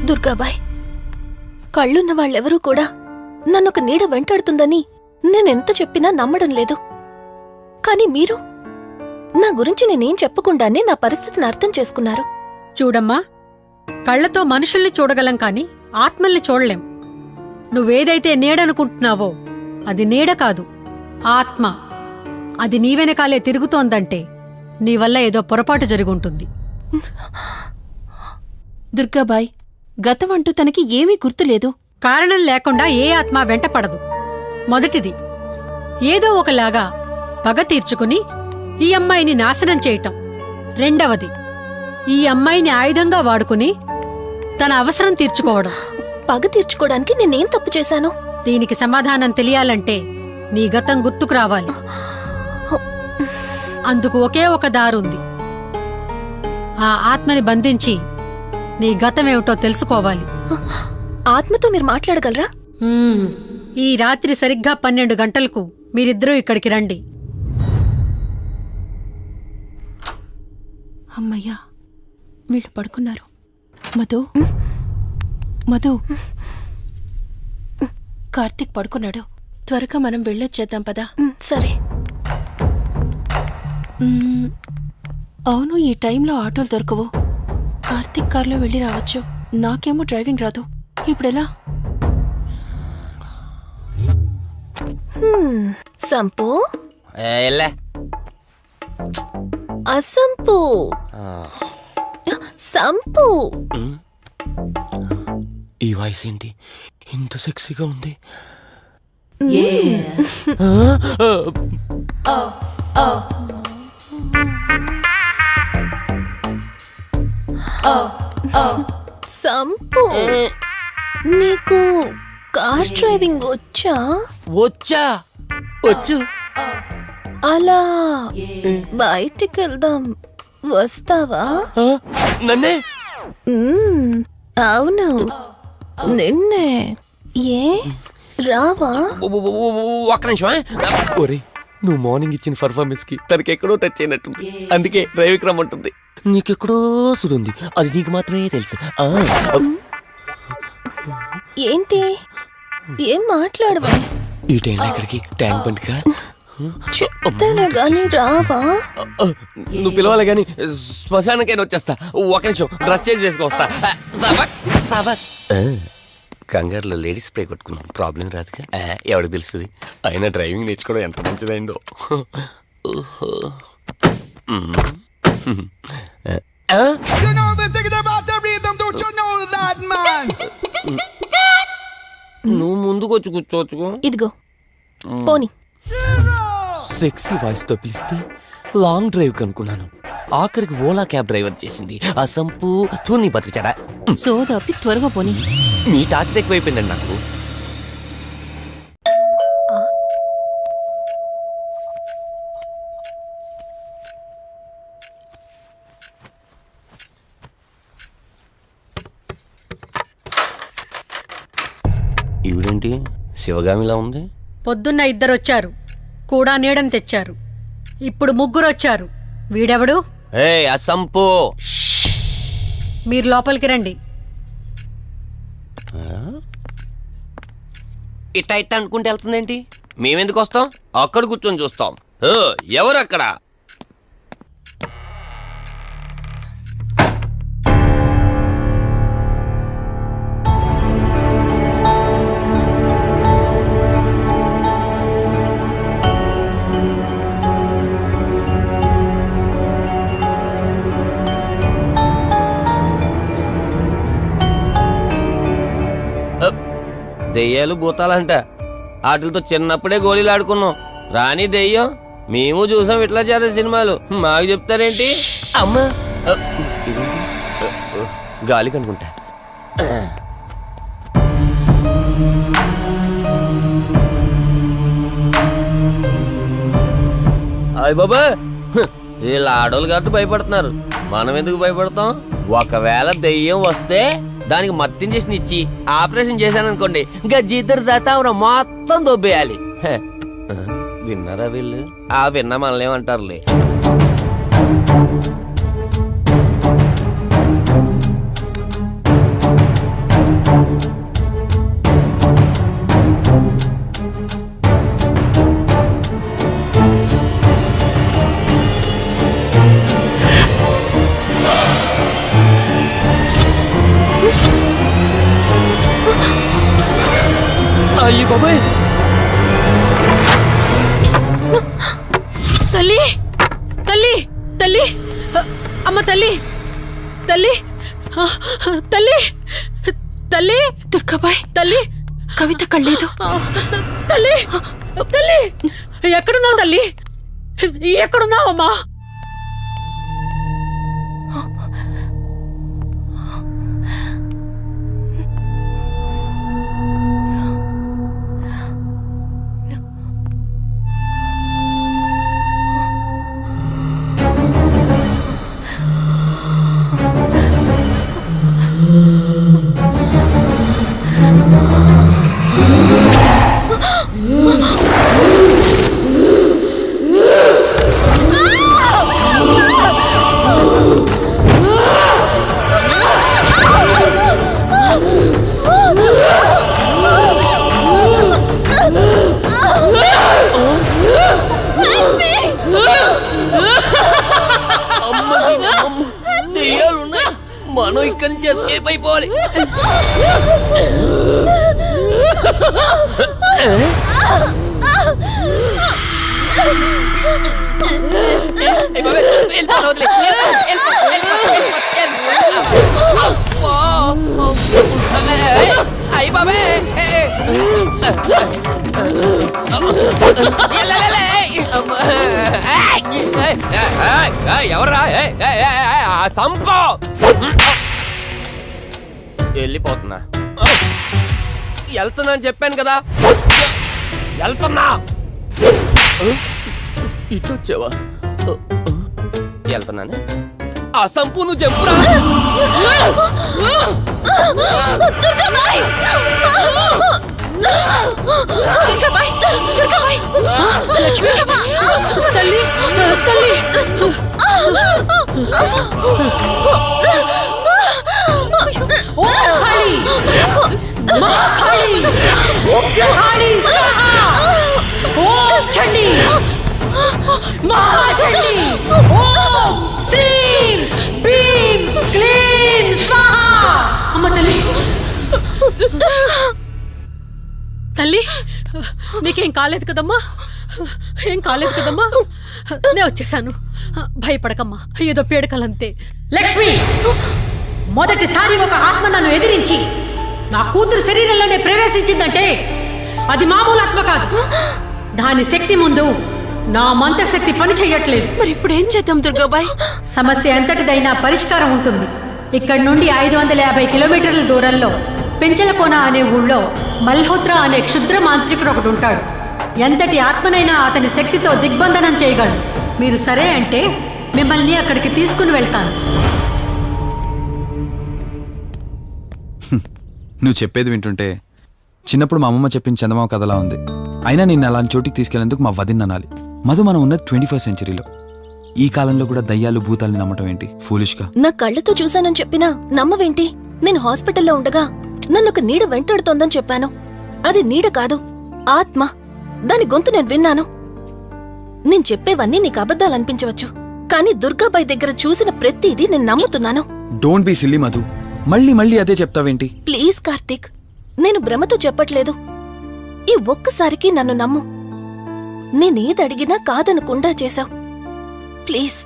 దుర్గాబాయ్, కళ్ళున్న వాళ్ళెవరూ కూడా నన్నొక నీడ వెంటాడుతుందని నేనెంత చెప్పినా నమ్మడం లేదు. కానీ మీరు నా గురించి నేనేం చెప్పకుండానే నా పరిస్థితిని అర్థం చేసుకున్నారు. చూడమ్మా, కళ్ళతో మనుషుల్ని చూడగలం కాని ఆత్మల్ని చూడలేం. నువ్వేదైతే నీడనుకుంటున్నావో అది నీడ కాదు, ఆత్మ. అది నీ వెనకాలే తిరుగుతోందంటే నీ వల్ల ఏదో పొరపాటు జరుగుంటుంది. దుర్గాబాయ్, గతం అంటూ తనకి ఏమీ గుర్తులేదు. కారణం లేకుండా ఏ ఆత్మ వెంటపడదు. మొదటిది, ఏదో ఒకలాగా పగ తీర్చుకుని ఈ అమ్మాయిని నాశనం చేయటం. రెండవది, ఈ అమ్మాయిని ఆయుధంగా వాడుకుని తన అవసరం తీర్చుకోవడం. పగ తీర్చుకోవడానికి నేనేం తప్పు చేశాను? దీనికి సమాధానం తెలియాలంటే నీ గతం గుర్తుకు రావాలి. అందుకు ఒకే ఒక దారుంది. ఆ ఆత్మని బంధించి నీ గతమేమిటో తెలుసుకోవాలి. ఆత్మతో మీరు మాట్లాడగలరా? ఈ రాత్రి సరిగ్గా 12 గంటలకు మీరిద్దరూ ఇక్కడికి రండి. అమ్మయ్యా, వీళ్ళు పడుకున్నారు. మధు, మధు, కార్తీక్ పడుకున్నాడు. త్వరగా మనం వెళ్ళొచ్చేద్దాం పదా. సరే. అవును, ఈ టైంలో ఆటోలు దొరకవు. కార్తీక్ కార్లో వెళ్ళి రావచ్చు. నాకేమో డ్రైవింగ్ రాదు. ఇప్పుడెలా? సంపు, ఎల్లే అసంపు, సంపు. ఈ వాయిస్ ఏంటి ఇంత సెక్సీగా ఉంది? సంపు, నీకు కార్ డ్రైవింగ్ వచ్చా? వచ్చా? వచ్చు. అలా బయటికి వెళ్దాం, వస్తావా? నన్నే? అవును, నిన్నే. ఏ రావా? ఒక్క నిమిషం. ఒరే, నువ్వు మార్నింగ్ ఇచ్చిన పర్ఫార్మెన్స్ కి తనకి ఎక్కడో టచ్ అయినట్టుంది. అందుకే డ్రైవింగ్ రమ్మంటుంది. నీకెక్కడో సుడుంది, అది నీకు మాత్రమే తెలుసు. ఏంటి? ఏం మాట్లాడవా? ఈ టైంలో ఇక్కడికి ట్యాంక్ బండ్కా? చెప్తాను గాని రావా? నువ్వు పిలవాలి గాని శ్మశానకైనా వచ్చేస్తా. ఒక నిమిషం డ్రెస్ చేంజ్ చేసుకుని వస్తా. కంగారులో లేడీస్ స్ప్రే కొట్టుకున్నాం, ప్రాబ్లం రాదుగా. ఎవరికి తెలుస్తుంది? అయినా డ్రైవింగ్ నేర్చుకోవడం ఎంత మంచిదైందో. నువ్వు ముందుకొచ్చి కూర్చోవచ్చు. ఇదిగో పోనీ. సెక్సీ వాయిస్ తో పిలిస్తే లాంగ్ డ్రైవ్ కనుక్కున్నాను. ఆఖరికి ఓలా క్యాబ్ డ్రైవర్ చేసింది ఆ సంపు. తూని బతికిచారా? సోదాపి త్వరగా పోనీ. మీ టార్చర్ ఎక్కువైపోయిందండి నాకు. ఈవిడేంటి శివగామిలా ఉంది? పొద్దున్న 2 వచ్చారు, కూడా నీడని తెచ్చారు. ఇప్పుడు 3 వచ్చారు. వీడెవడు? అసంపు. మీరు లోపలికి రండి. ఇట్టా ఇట్టా అనుకుంటే వెళ్తుందేంటి? మేమెందుకు వస్తాం? అక్కడ కూర్చొని చూస్తాం. ఎవరు అక్కడ? దెయ్యాలు భూతాలంట. వాటితో చిన్నప్పుడే గోళీలు ఆడుకున్నాం. రాని దెయ్యం మేము చూసాం ఇట్లా చేరే సినిమాలు, మాకు చెప్తారేంటి? అమ్మా గాలి కనుకుంటా. అయ్య బాబా, వీళ్ళ ఆడోళ్ళు కాబట్టి భయపడుతున్నారు, మనం ఎందుకు భయపడతాం? ఒకవేళ దెయ్యం వస్తే దానికి మత్తు ఇంజెక్షన్ ఇచ్చి ఆపరేషన్ చేశాననుకోండి, ఇంకా జిద్దరు దాతావరం మొత్తం దొబ్బేయాలి. విన్నారా వీళ్ళు? విన్నా మనల్ని ఏమంటారులే. అయ్యి బాబాయ్, తల్లి తల్లి తల్లి అమ్మ తల్లి తల్లి తల్లి తల్లి దుర్గాబాయ్, తల్లి కవిత కళ్ళేదు. తల్లి తల్లి ఎక్కడున్నావు తల్లి? ఎక్కడున్నావమ్మా? దెయ్యాలున్నాయి, మనం ఇక్కడి నుంచి ఎస్కేప్ అయిపోవాలి. అయ్యి బాబే, ఎవరా సంపో? వెళ్ళిపోతున్నా, వెళ్తున్నా అని చెప్పాను కదా, వెళ్తున్నా. ఇటు వచ్చావా? వెళ్తున్నాను. ఆ సంపు నువ్వు చెప్పురా. దుర్గాబాయ్, దుర్గాబాయ్, దుర్గాబాయ్, లక్ష్మి, తల్లి తల్లి ఓ కాళీ, మా కాళీ, కాళీ స్వాహా, ఓం చండీ, మహాచండీ, ఓం శ్రీం భీం క్లీం స్వాహా. అమ్మ తల్లి, తల్లి నీకేం కాలేదు కదమ్మా? ఏం కాలేదు కదమ్మా? నేను వచ్చేసాను, భయపడకమ్మా, ఏదో పీడకలంతే. లక్ష్మి, మొదటిసారి ఒక ఆత్మ నన్ను ఎదిరించి నా కూతురు శరీరంలోనే ప్రవేశించిందంటే అది మామూలు ఆత్మ కాదు. దాని శక్తి ముందు నా మంత్రశక్తి పని చెయ్యట్లేదు. మరి ఇప్పుడు ఏం చేద్దాం దుర్గాబాయ్? సమస్య ఎంతటిదైనా పరిష్కారం ఉంటుంది. ఇక్కడి నుండి 550 కిలోమీటర్ల దూరంలో పెంచలకోన అనే ఊళ్ళో మల్హోత్రా అనే క్షుద్ర మాంత్రికుడు ఒకడు ఉంటాడు. ఎంతటి ఆత్మనైనా అతని శక్తితో దిగ్బంధనం చేయగలడు. మీరు సరే అంటే మిమ్మల్ని అక్కడికి తీసుకుని వెళ్తాను. నువ్వు చెప్పేది వింటుంటే చిన్నప్పుడు మా అమ్మమ్మ చెప్పిన చందమామ కథలా ఉంది. అయినా నిన్ను అలాంటి చోటికి తీసుకెళ్లేందుకు మా వదిన అనాలి. మధు, మనం ఉన్నది 21st సెంచరీలో. ఈ కాలంలో కూడా దయ్యాలు భూతాల్ని నమ్మటం ఏంటి? ఫూలిష్గా. నా కళ్ళతో చూశానని చెప్పినా నమ్మవేంటి? నేను హాస్పిటల్లో ఉండగా నన్ను ఒక నీడ వెంటాడుతోందని చెప్పాను. అది నీడ కాదు, ఆత్మ. దాని గొంతు నేను విన్నాను. నేను చెప్పేవన్నీ నీకు అబద్ధాలు అనిపించవచ్చు, కానీ దుర్గాబాయ్ దగ్గర చూసిన ప్రతిదీ నేను నమ్ముతున్నాను. డోంట్ బీ సిల్లీ మధు, మళ్ళీ మళ్ళీ అదే చెప్తావేంటి? ప్లీజ్ కార్తీక్, నేను భ్రమతో చెప్పట్లేదు. ఈ ఒక్కసారికి నన్ను నమ్ము. నేనేదడిగినా కాదనకుండా చేశావు. ప్లీజ్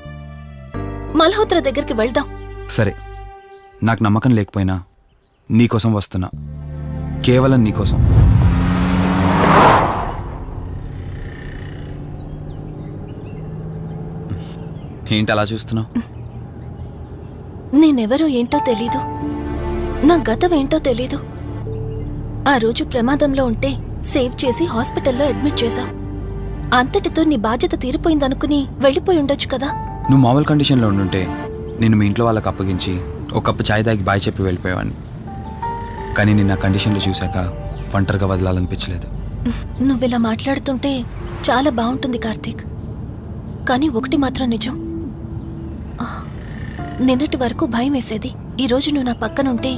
మల్హోత్రా దగ్గరికి వెళ్దాం. సరే, నాకు నమ్మకం లేకపోయినా నీకోసం వస్తున్నా, కేవలం నీకోసం. ఏంటి అలా చూస్తున్నావు? నేనెవరో ఏంటో తెలీదు, నా గతం ఏంటో తెలీదు. ఆ రోజు ప్రమాదంలో ఉంటే సేవ్ చేసి హాస్పిటల్లో అడ్మిట్ చేశావు. అంతటితో నీ బాధ్యత తీరిపోయిందనుకుని వెళ్ళిపోయి ఉండొచ్చు కదా. నువ్వు మామూలు కండిషన్లో ఉండుంటే నేను మీ ఇంట్లో వాళ్ళకి అప్పగించి ఒక కప్పు ఛాయ్ తాగి బాయ్ చెప్పి వెళ్ళిపోయేవాడిని. కానీ నేను ఆ కండిషన్లో చూశాక ఒంటరిగా వదలాలనిపించలేదు. నువ్విలా మాట్లాడుతుంటే చాలా బాగుంటుంది కార్తీక్. కానీ ఒకటి మాత్రం నిజం, నిన్నటి వరకు భయం వేసేది. ఈరోజు నువ్వు నా పక్కనుంటే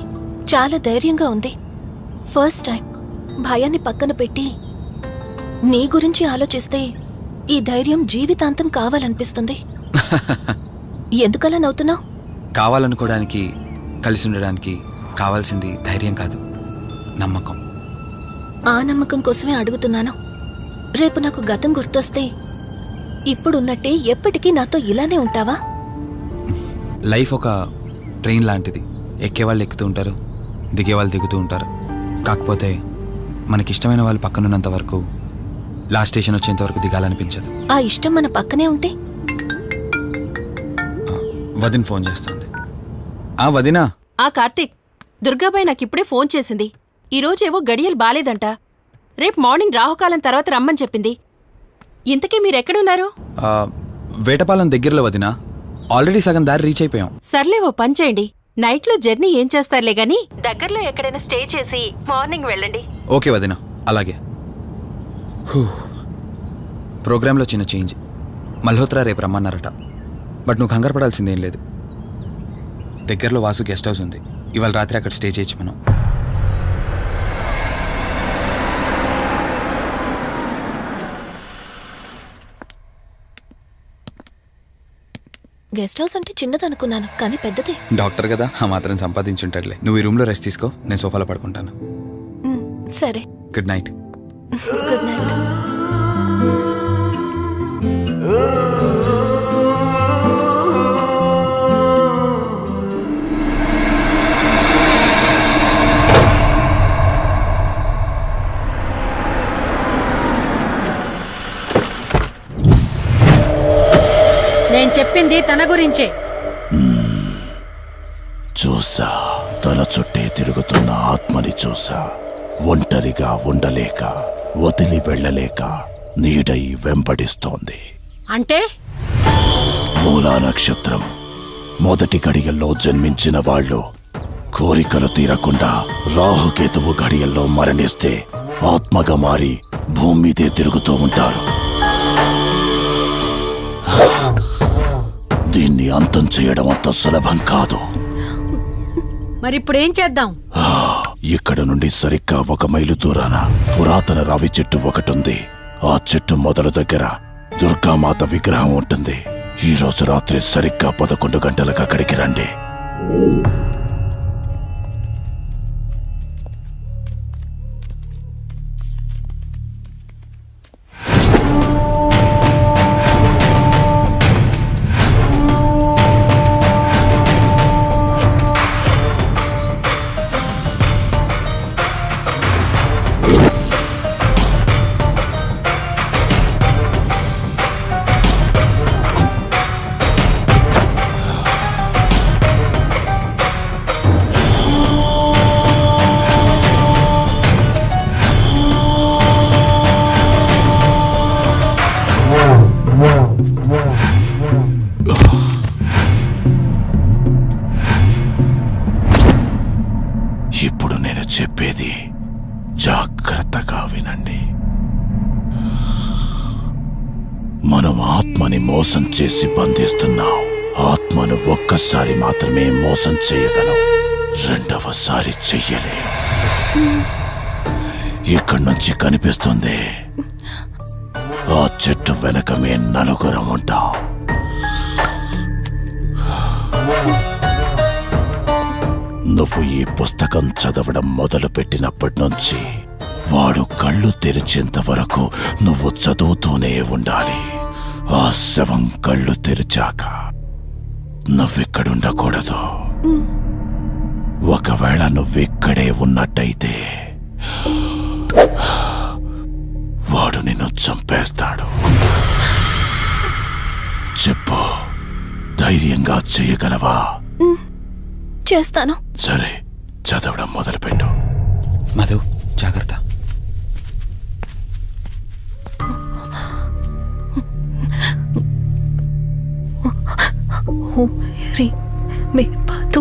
చాలా ధైర్యంగా ఉంది. ఫస్ట్ టైం భయాన్ని పక్కన పెట్టి నీ గురించి ఆలోచిస్తే ఈ ధైర్యం జీవితాంతం కావాలనిపిస్తుంది. ఎందుకలా నవ్వుతున్నావు? కావాలనుకోవడానికి, కలిసి ఉండడానికి కావాల్సింది ధైర్యం కాదు, నమ్మకం. ఆ నమ్మకం కోసమే అడుగుతున్నాను. రేపు నాకు గతం గుర్తొస్తే ఇప్పుడున్నట్టే ఎప్పటికీ నాతో ఇలానే ఉంటావా? లైఫ్ ఒక ట్రైన్ లాంటిది. ఎక్కేవాళ్ళు ఎక్కుతూ ఉంటారు, దిగేవాళ్ళు దిగుతూ ఉంటారు. కాకపోతే మనకిష్టమైన వాళ్ళు పక్కనున్నంత వరకు లాస్ట్ స్టేషన్ వచ్చేంత వరకు దిగాలనిపించదు. ఆ ఇష్టం మన పక్కనే ఉంటే? వదిన ఫోన్ చేస్తుంది. వదినా. కార్తీక్, దుర్గాబాయ్ నాకిప్పుడే ఫోన్ చేసింది. ఈరోజేవో గడియలు బాలేదంట. రేపు మార్నింగ్ రాహుకాలం తర్వాత రమ్మని చెప్పింది. ఇంతకీ మీరెక్కడున్నారు? వేటపాలెం దగ్గరలో వదినా. ఆల్రెడీ సగం దారి రీచ్ అయిపోయాం. సర్లే, ఓ పని చేయండి. నైట్లో జర్నీ ఏం చేస్తారులే గాని దగ్గరలో ఎక్కడైనా స్టే చేసి మార్నింగ్ వెళ్ళండి. ఓకే వదినా, అలాగే. ప్రోగ్రాంలో చిన్న చేంజ్. మల్హోత్రా రేపు రమ్మన్నారట. బట్ నువ్వు కంగారు పడాల్సిందేం లేదు. దగ్గరలో వాసు గెస్ట్ హౌస్ ఉంది. ఇవాళ రాత్రి అక్కడ స్టే చేయొచ్చు మనం. గెస్ట్ హౌస్ అంటే చిన్నదనుకున్నాను, కానీ పెద్దదే. డాక్టర్ కదా, ఆ మాత్రం సంపాదించుంటాడులే. నువ్వు ఈ రూమ్లో రెస్ట్ తీసుకో, నేను సోఫాలో పడుకుంటాను. సరే, గుడ్ నైట్. Good night. నేను చెప్పింది తన గురించే. చూసా, తన చుట్టే తిరుగుతున్న ఆత్మని చూసా. ఒంటరిగా ఉండలేక, వదిలి వెళ్ళలేక నీడై వెంబడిస్తోంది. అంటే మూలా నక్షత్రం మొదటి గడియల్లో జన్మించిన వాళ్ళు కోరికలు తీరకుండా రాహుకేతువు గడియల్లో మరణిస్తే ఆత్మగా మారి భూమి మీదే తిరుగుతూ ఉంటారు. దీన్ని అంతం చేయడం అంత సులభం కాదు. మరిప్పుడేం చేద్దాం? ఇక్కడ నుండి సరిగ్గా 1 మైలు దూరాన పురాతన రావి చెట్టు ఒకటుంది. ఆ చెట్టు మొదలు దగ్గర దుర్గామాత విగ్రహం ఉంటుంది. ఈ రోజు రాత్రి సరిగ్గా 11 గంటలకు అక్కడికి రండి. ఇప్పుడు నేను చెప్పేది జాగ్రత్తగా వినండి. మనం ఆత్మని మోసం చేసి బంధిస్తున్నాం. ఆత్మను ఒక్కసారి మాత్రమే మోసం చేయగలం, రెండవసారి చెయ్యలేం. ఇక్కడి నుంచి కనిపిస్తుంది, ఆ చెట్టు వెనక మే 4 ఉంటాం. నువ్వు ఈ పుస్తకం చదవడం మొదలు పెట్టినప్పటి నుంచి వాడు కళ్ళు తెరిచేంత వరకు నువ్వు చదువుతూనే ఉండాలి. ఆ శవం కళ్ళు తెరిచాక నువ్విక్కడుండకూడదు. ఒకవేళ నువ్విక్కడే ఉన్నట్టయితే వాడు నిన్ను చంపేస్తాడు. చెప్పు, ధైర్యంగా చేయగలవా? చేస్తాను. సరే, చదవడం మొదలుపెట్టు. మధు జాగ్రత్త. ఓం హ్రీం మే పాతు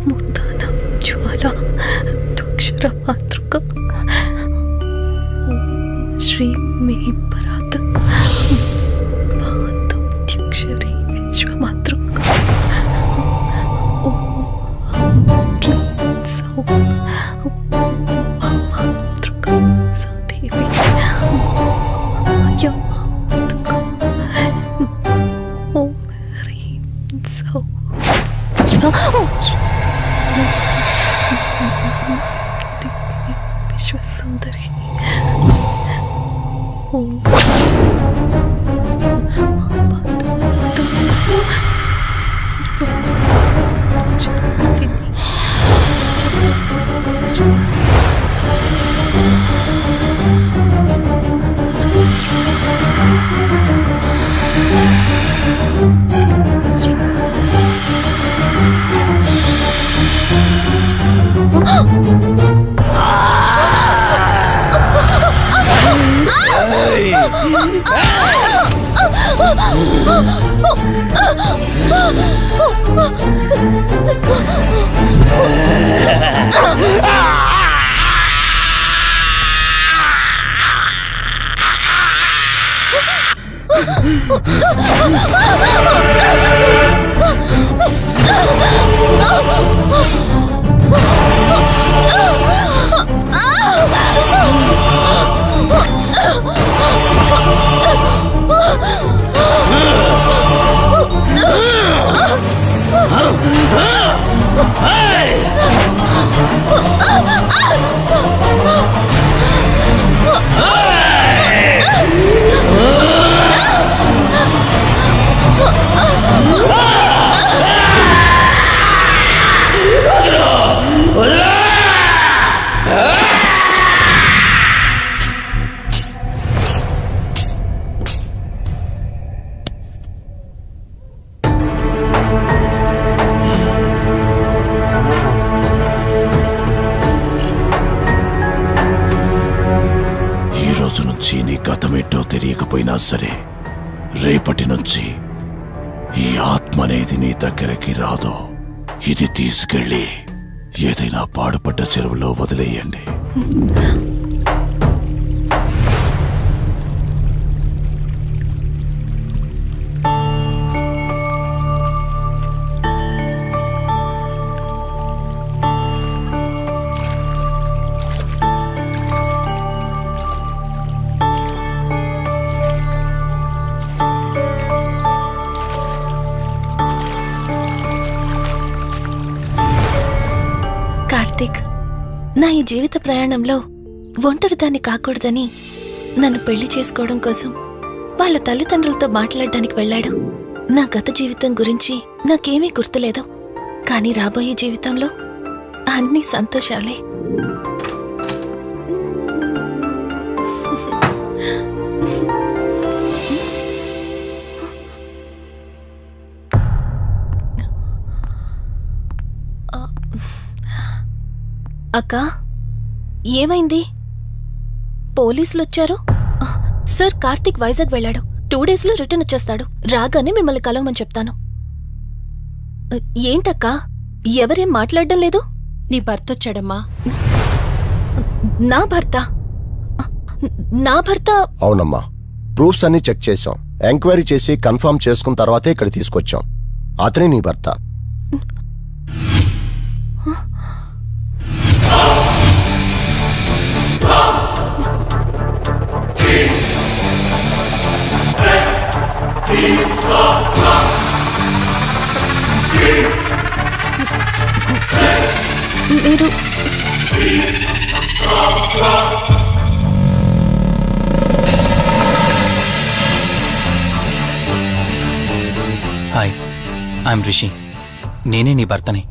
మూర్ధాన జ్వాల దుక్షర మాతృక ఓం శ్రీం మే పరాత్ పాతం త్యక్షరీ విశ్వమాతృక ఓం క్లీం సౌ మాతృక సాదేవి అయం ఓం హ్రీం సౌ విశ్వసుందరి ఓం తెలియకపోయినా సరే, రేపటి నుంచి ఈ ఆత్మ అనేది నీ దగ్గరికి రాదు. ఇది తీసుకెళ్ళి ఏదైనా పాడుపడ్డ చెరువులో వదిలేయండి. కార్తీక్, నా ఈ జీవిత ప్రయాణంలో ఒంటరిదాన్ని కాకూడదని నన్ను పెళ్లి చేసుకోవడం కోసం వాళ్ళ తల్లిదండ్రులతో మాట్లాడడానికి వెళ్ళాడు. నా గత జీవితం గురించి నాకేమీ గుర్తులేదు, కానీ రాబోయే జీవితంలో అన్ని సంతోషాలే. అక్క, ఏమైంది? పోలీసులు వచ్చారు. సార్, కార్తీక్ వైజాగ్ వెళ్ళాడు. 2 డేస్లో రిటర్న్ వచ్చేస్తాడు. రాగానే మిమ్మల్ని కలవమని చెప్తాను. ఏంటక్కా, ఎవరేం మాట్లాడడం లేదు? నీ భర్త వచ్చాడమ్మా. నా భర్త? నా భర్త? అవునమ్మా, ప్రూఫ్స్ అన్ని చెక్ చేశాం. ఎంక్వైరీ చేసి కన్ఫర్మ్ చేసుకున్న తర్వాతే ఇక్కడ తీసుకొచ్చాం. అతనే నీ భర్త. మీరు హాయ్, ఐఎమ్ రిషి. నేనే నీ భర్తని.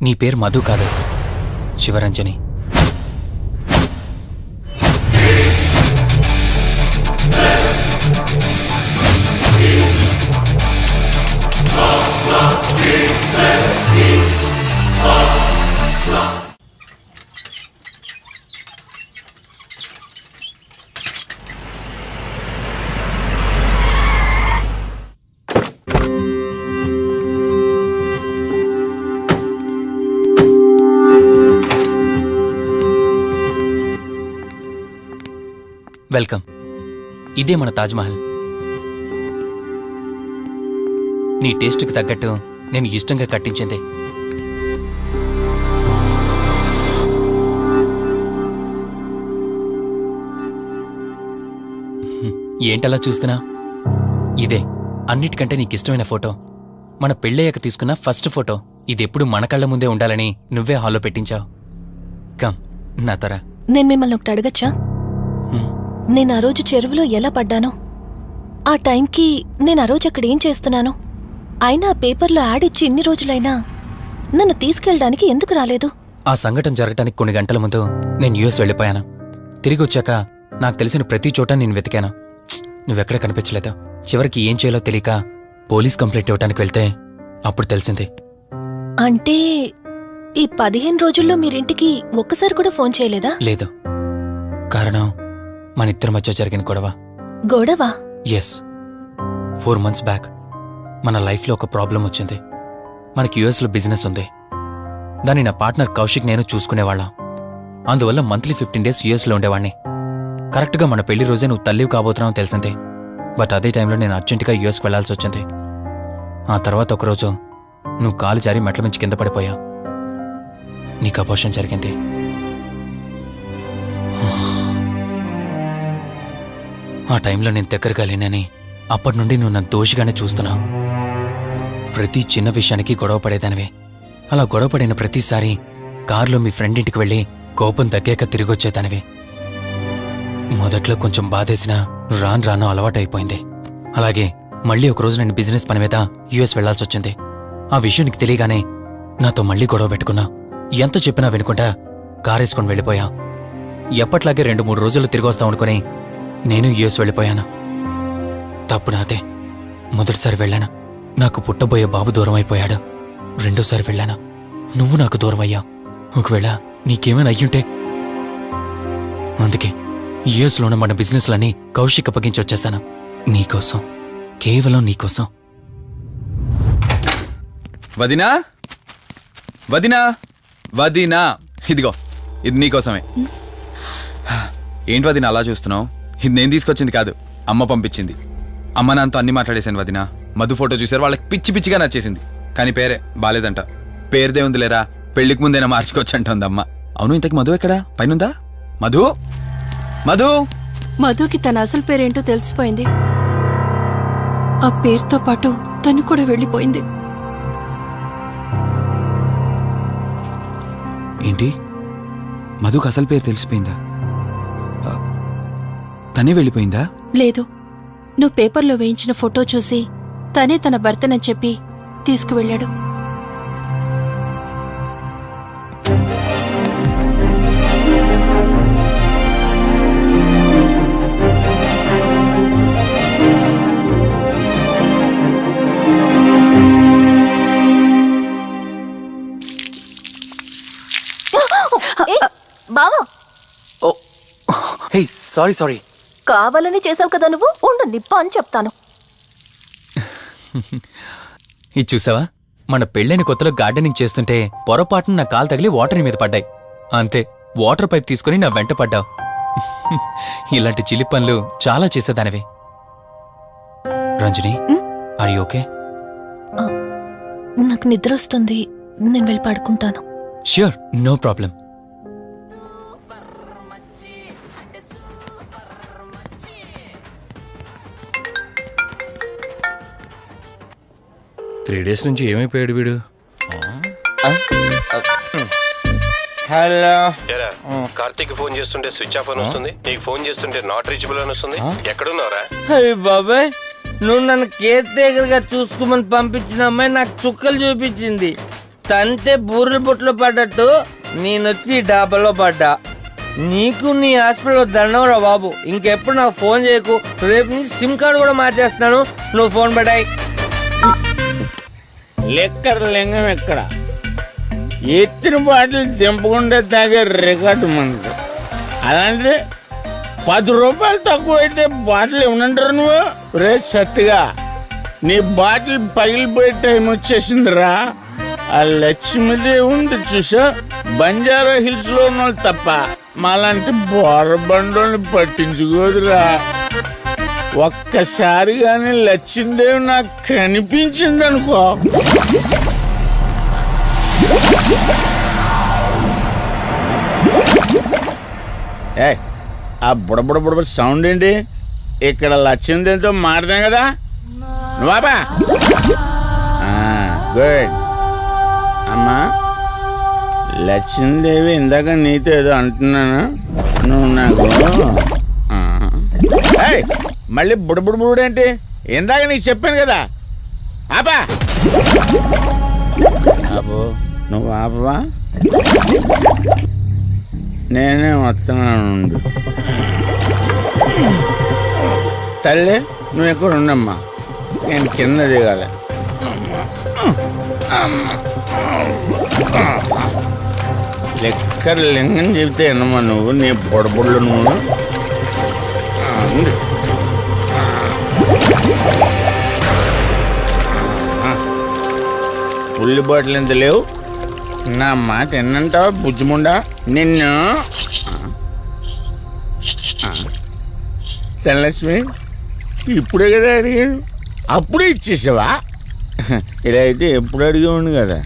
నీ పేరు మధు కాదు, శివరంజని. వెల్కమ్. ఇదే మన తాజ్మహల్. నీ టేస్ట్కి తగ్గట్టు నేను ఇష్టంగా కట్టించింది. ఏంటలా చూస్తున్నా? ఇదే అన్నిటికంటే నీకిష్టమైన ఫోటో. మన పెళ్ళయ్యాక తీసుకున్న ఫస్ట్ ఫోటో. ఇదెప్పుడు మన కళ్ళ ముందే ఉండాలని నువ్వే హాల్లో పెట్టించావు. కమ్ నా తరా. నేను మిమ్మల్ని ఒకటి అడగచ్చా? నేను ఆ రోజు చెరువులో ఎలా పడ్డానో, ఆ టైంకి నేను ఆ రోజు అక్కడ ఏం చేస్తున్నానో, అయినా ఆ పేపర్లో యాడ్ ఇచ్చి ఇన్ని రోజులైనా నన్ను తీసుకెళ్ళడానికి ఎందుకు రాలేదు? ఆ సంఘటన జరగటానికి కొన్ని గంటల ముందు నేను యుఎస్ వెళ్ళిపోయాను. తిరిగి వచ్చాక నాకు తెలిసిన ప్రతి చోట నేను వెతికాను. నువ్వెక్కడ కనిపించలేదు. చివరికి ఏం చేయాలో తెలియక పోలీస్ కంప్లైంట్ ఇవ్వడానికి వెళ్తే అప్పుడు తెలిసింది. అంటే ఈ 15 రోజుల్లో మీరింటికి ఒక్కసారి కూడా ఫోన్ చేయలేదా? లేదు. కారణం మన ఇద్దరి మధ్య జరిగిన గొడవ. గొడవ? ఎస్. 4 months బ్యాక్ మన లైఫ్లో ఒక ప్రాబ్లం వచ్చింది. మనకి యుఎస్లో బిజినెస్ ఉంది. దాన్ని నా పార్ట్నర్ కౌశిక్ నేను చూసుకునేవాళ్ళం. అందువల్ల మంత్లీ 15 days యుఎస్లో ఉండేవాణ్ణి. కరెక్ట్గా మన పెళ్లి రోజే నువ్వు తల్లివి కాబోతున్నావు తెలిసింది. బట్ అదే టైంలో నేను అర్జెంటుగా యుఎస్కి వెళ్లాల్సి వచ్చింది. ఆ తర్వాత ఒకరోజు నువ్వు కాలు జారి మెట్ల మించి కింద పడిపోయావు. నీకు అబోర్షన్ జరిగింది. ఆ టైంలో నేను దగ్గరగా లేనని అప్పటి నుండి నువ్వు నన్ను దోషిగానే చూస్తున్నావు. ప్రతి చిన్న విషయానికి గొడవ పడేదానివే. అలా గొడవ పడిన ప్రతిసారి కారులో మీ ఫ్రెండ్ ఇంటికి వెళ్ళి కోపం తగ్గాక తిరిగొచ్చేదానివి. మొదట్లో కొంచెం బాధేసినా రాను అలవాటైపోయింది. అలాగే మళ్ళీ ఒకరోజు నేను బిజినెస్ పని మీద యుఎస్ వెళ్లాల్సి వచ్చింది. ఆ విషయం నీకు తెలియగానే నాతో మళ్ళీ గొడవ పెట్టుకున్నా. ఎంత చెప్పినా వినుకుంటా కారేసుకొని వెళ్ళిపోయా. ఎప్పట్లాగే 2-3 రోజులు తిరిగి వస్తావు అనుకుని నేను యుఎస్ వెళ్ళిపోయాను. తప్పు నాదే. మొదటిసారి వెళ్ళాను, నాకు పుట్టబోయే బాబు దూరం అయిపోయాడు. రెండోసారి వెళ్ళాను, నువ్వు నాకు దూరం అయ్యా. ఒకవేళ నీకేమైనా అయ్యుంటే. అందుకే యుఎస్లో ఉన్న మన బిజినెస్లన్నీ కౌశిక్ అప్పగించి వచ్చేసాను. నీకోసం, కేవలం నీకోసం. వదినా, వదినా, వదినా, ఇదిగో ఇది నీకోసమే. ఏంటి వదినా అలా చూస్తున్నావు? ఇది నేను తీసుకొచ్చింది కాదు, అమ్మ పంపించింది. అమ్మ నాన్నతో అన్ని మాట్లాడేశాను వదినా. మధు ఫోటో చూసారు, వాళ్ళకి పిచ్చి పిచ్చిగా నచ్చేసింది. కానీ పేరే బాలేదంట. పేరుదే ఉందిలేరా, పెళ్లికి ముందైనా మార్చుకోవచ్చు అంటుంది అమ్మ. అవును, ఇంతకు మధు ఎక్కడా? పైనుందా? మధు, మధు. మధుకి తన అసలు పేరేంటో తెలిసిపోయింది. ఆ పేరుతో పాటు తను కూడా వెళ్ళిపోయింది. ఏంటి, మధుకు అసలు పేరు తెలిసిపోయిందా? తనే వెళ్ళిపోయిందా? లేదు, నువ్వు పేపర్లో వేయించిన ఫోటో చూసి తనే తన భర్తనని చెప్పి తీసుకువెళ్ళాడు. బావా, హే, సారీ. కావాలని చేసావు కదా నువ్వు. ఉండు, నిప్ప అని చెప్తాను. ఇది చూసావా? మన పెళ్ళైన కొత్తలో గార్డెనింగ్ చేస్తుంటే పొరపాటున నా కాలు తగిలి వాటర్ మీద పడ్డాయి. అంతే, వాటర్ పైప్ తీసుకుని నా వెంట పడ్డావు. ఇలాంటి చిలి పనులు చాలా చేసేదానివి. Ranjani, are you okay? నాకు నిద్ర వస్తుంది, నేను వెళ్ళి పడుకుంటాను. Sure, no problem. Three days నుంచి ఏమైపోయాడు వీడు? హలో. కార్తీక్ ఫోన్ చేస్తుంటే స్విచ్ ఆఫ్ అని వస్తుంది, నీకు ఫోన్ చేస్తుంటే నాట్ రీచబుల్ అని వస్తుంది. ఎక్కడున్నారా? బాబాయ్, నువ్వు నన్ను కేర్ టేకర్గా చూసుకోమని పంపించిన అమ్మాయి నాకు చుక్కలు చూపించింది. తంతే బూరెల బుట్టలో పడ్డట్టు నేనొచ్చి డాబాలో పడ్డా. నీకు నీ హాస్పిటల్లో దండంరా బాబు. ఇంకెప్పుడు నాకు ఫోన్ చేయకు. రేపు నీ సిమ్ కార్డు కూడా మార్చేస్తాను. నువ్వు ఫోన్ పడాయి. లెక్కర లింగం ఎక్కడ? ఎత్తిన బాటిల్ దింపకుండా తాగే రికార్డు మనకు. అలాంటిది 10 రూపాయలు తక్కువ అయితే బాటిల్ ఏమనంటారు నువ్వు? రే సత్తిగా, నీ బాటిల్ పగిలిపోయే టైం వచ్చేసిందిరా. ఆ లక్ష్మీదేవి ఉంది చూసా, బంజారా హిల్స్ లో ఉన్న తప్ప మాలాంటి బోరబండోని పట్టించుకోదురా. ఒక్కసారి కానీ లచ్చిందేవి నాకు కనిపించిందనుకో, ఏ ఆ బుడబుడ సౌండ్ ఏంటి? ఇక్కడ లచ్చిందేవితో మాట్లాడాం కదా నువ్వాబా. గుడ్. అమ్మా లక్ష్మీదేవి, ఇందాక నీతో ఏదో అంటున్నాను, నువ్వు నాకు మళ్ళీ బుడబుడేంటి? ఇందాక నీకు చెప్పాను కదా ఆపా. ఆపో, నువ్వు ఆపవా? నేనే వస్తున్నాను. తల్లి నువ్వు ఎక్కడ ఉండమ్మా, నేను కింద దిగాలి. లెక్కర్ లింగం చెబితే ఎన్నమ్మా నువ్వు, నీ పొడబుళ్ళు నువ్వు. పుల్లి బాటిల్ ఎంత లేవు, నా మాట ఎన్నంటావా బుజ్జిముండా నిన్ను. ధనలక్ష్మి ఇప్పుడే కదా అడిగాడు, అప్పుడే ఇచ్చేసావా? ఇలా అయితే ఎప్పుడు అడిగేవాడిని కదా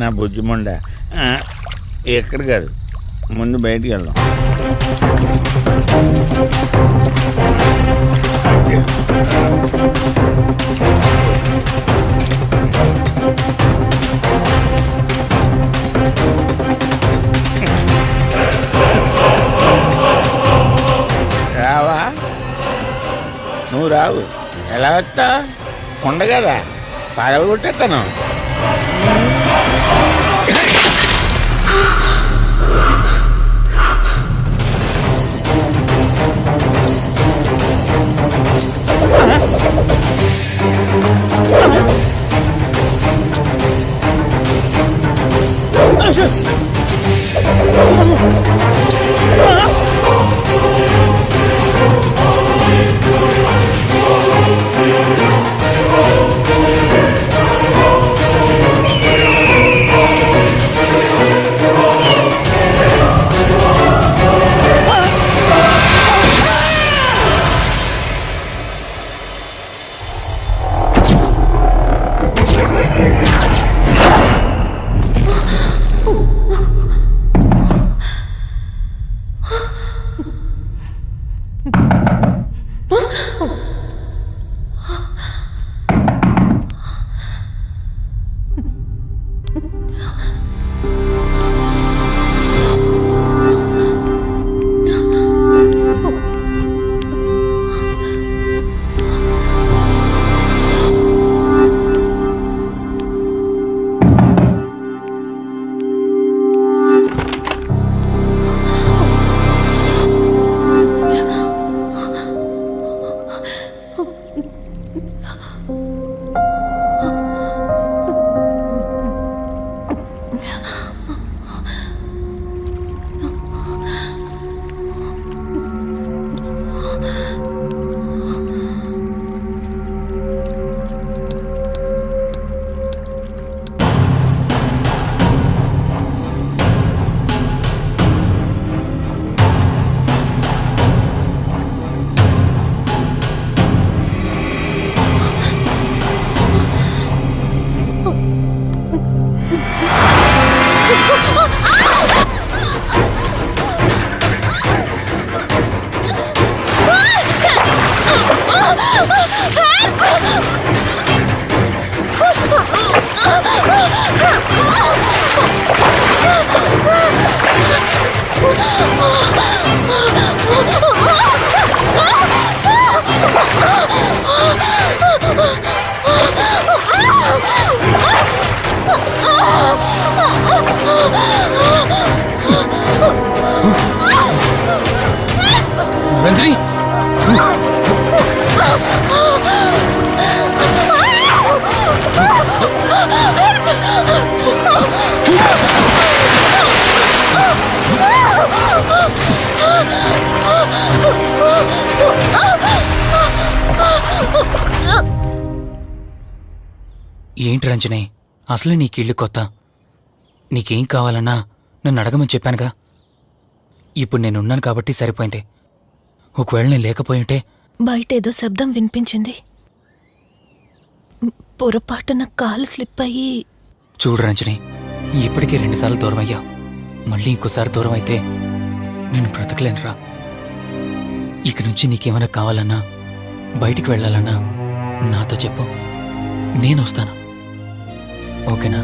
నా బుజ్జిముండా. ఎక్కడ కాదు, ముందు బయటికి వెళ్దాం. రావా? నువ్వు రావు, ఎలా వస్తా? కొండ కదా, పడగొట్టేస్తాను. రంజని, ఏంటి రంజని, అసలు నీకు ఇల్లు కొత్త. నీకేం కావాలన్నా నన్ను అడగమని చెప్పానుగా. ఇప్పుడు నేనున్నాను కాబట్టి సరిపోయింది. ఒకవేళ నేను లేకపోయి ఉంటే బయట ఏదో శబ్దం వినిపించింది. పొరపాటున కాలు స్లిప్ అయ్యి. చూడు రంజని, ఇప్పటికే 2 సార్లు దూరం అయ్యా. మళ్ళీ ఇంకోసారి దూరం అయితే నేను బ్రతకలేనురా. ఇక నుంచి నీకేమైనా కావాలన్నా, బయటికి వెళ్ళాలన్నా నాతో చెప్పు, నేను వస్తాను. ఓకేనా?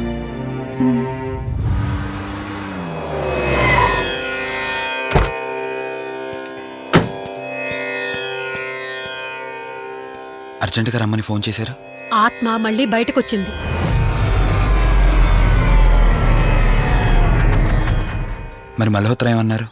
అర్జెంటుగా రమ్మని ఫోన్ చేశారు. ఆత్మ మళ్ళీ బయటకొచ్చింది. మరి మల్హోత్రా ఏమన్నారు?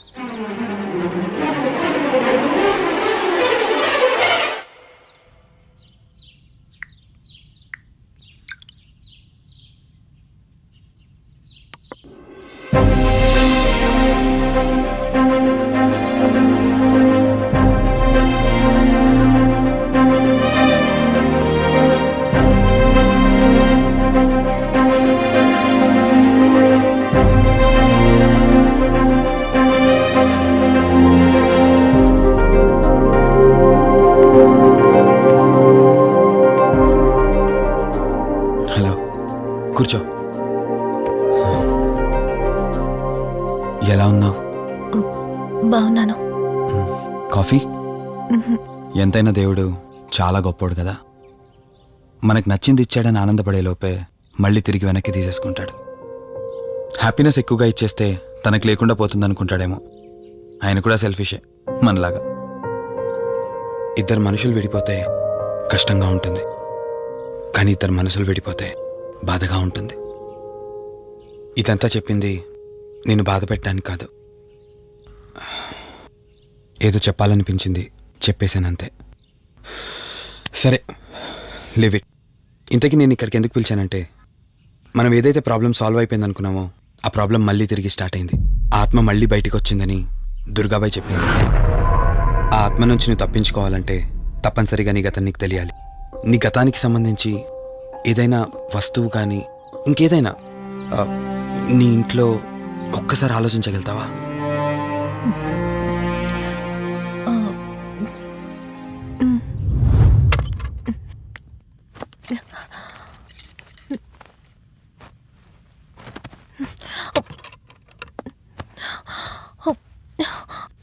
హలో, కూర్చో. ఎలా ఉన్నావు? బాగున్నాను. కాఫీ? ఎంతైనా దేవుడు చాలా గొప్పోడు కదా. మనకు నచ్చింది ఇచ్చాడని ఆనందపడే లోపే మళ్ళీ తిరిగి వెనక్కి తీసేసుకుంటాడు. హ్యాపీనెస్ ఎక్కువగా ఇచ్చేస్తే తనకు లేకుండా పోతుందనుకుంటాడేమో. ఆయన కూడా సెల్ఫిషే మనలాగా. ఇద్దరు మనుషులు విడిపోతే కష్టంగా ఉంటుంది, కానీ ఇద్దరు మనసులు విడిపోతే బాధగా ఉంటుంది. ఇదంతా చెప్పింది నేను బాధ పెట్టడానికి కాదు. ఏదో చెప్పాలనిపించింది, చెప్పేశానంతే. సరే, లివ్ ఇట్. ఇంతకీ నేను ఇక్కడికి ఎందుకు పిలిచానంటే, మనం ఏదైతే ప్రాబ్లం సాల్వ్ అయిపోయింది అనుకున్నామో ఆ ప్రాబ్లం మళ్ళీ తిరిగి స్టార్ట్ అయింది. ఆ ఆత్మ మళ్ళీ బయటికి వచ్చిందని దుర్గాబాయ్ చెప్పింది. ఆ ఆత్మ నుంచి నువ్వు తప్పించుకోవాలంటే తప్పనిసరిగా నీ గతం నీకు తెలియాలి. నీ గతానికి సంబంధించి ఏదైనా వస్తువు కానీ ఇంకేదైనా నీ ఇంట్లో ఒక్కసారి ఆలోచించగలుగుతావా?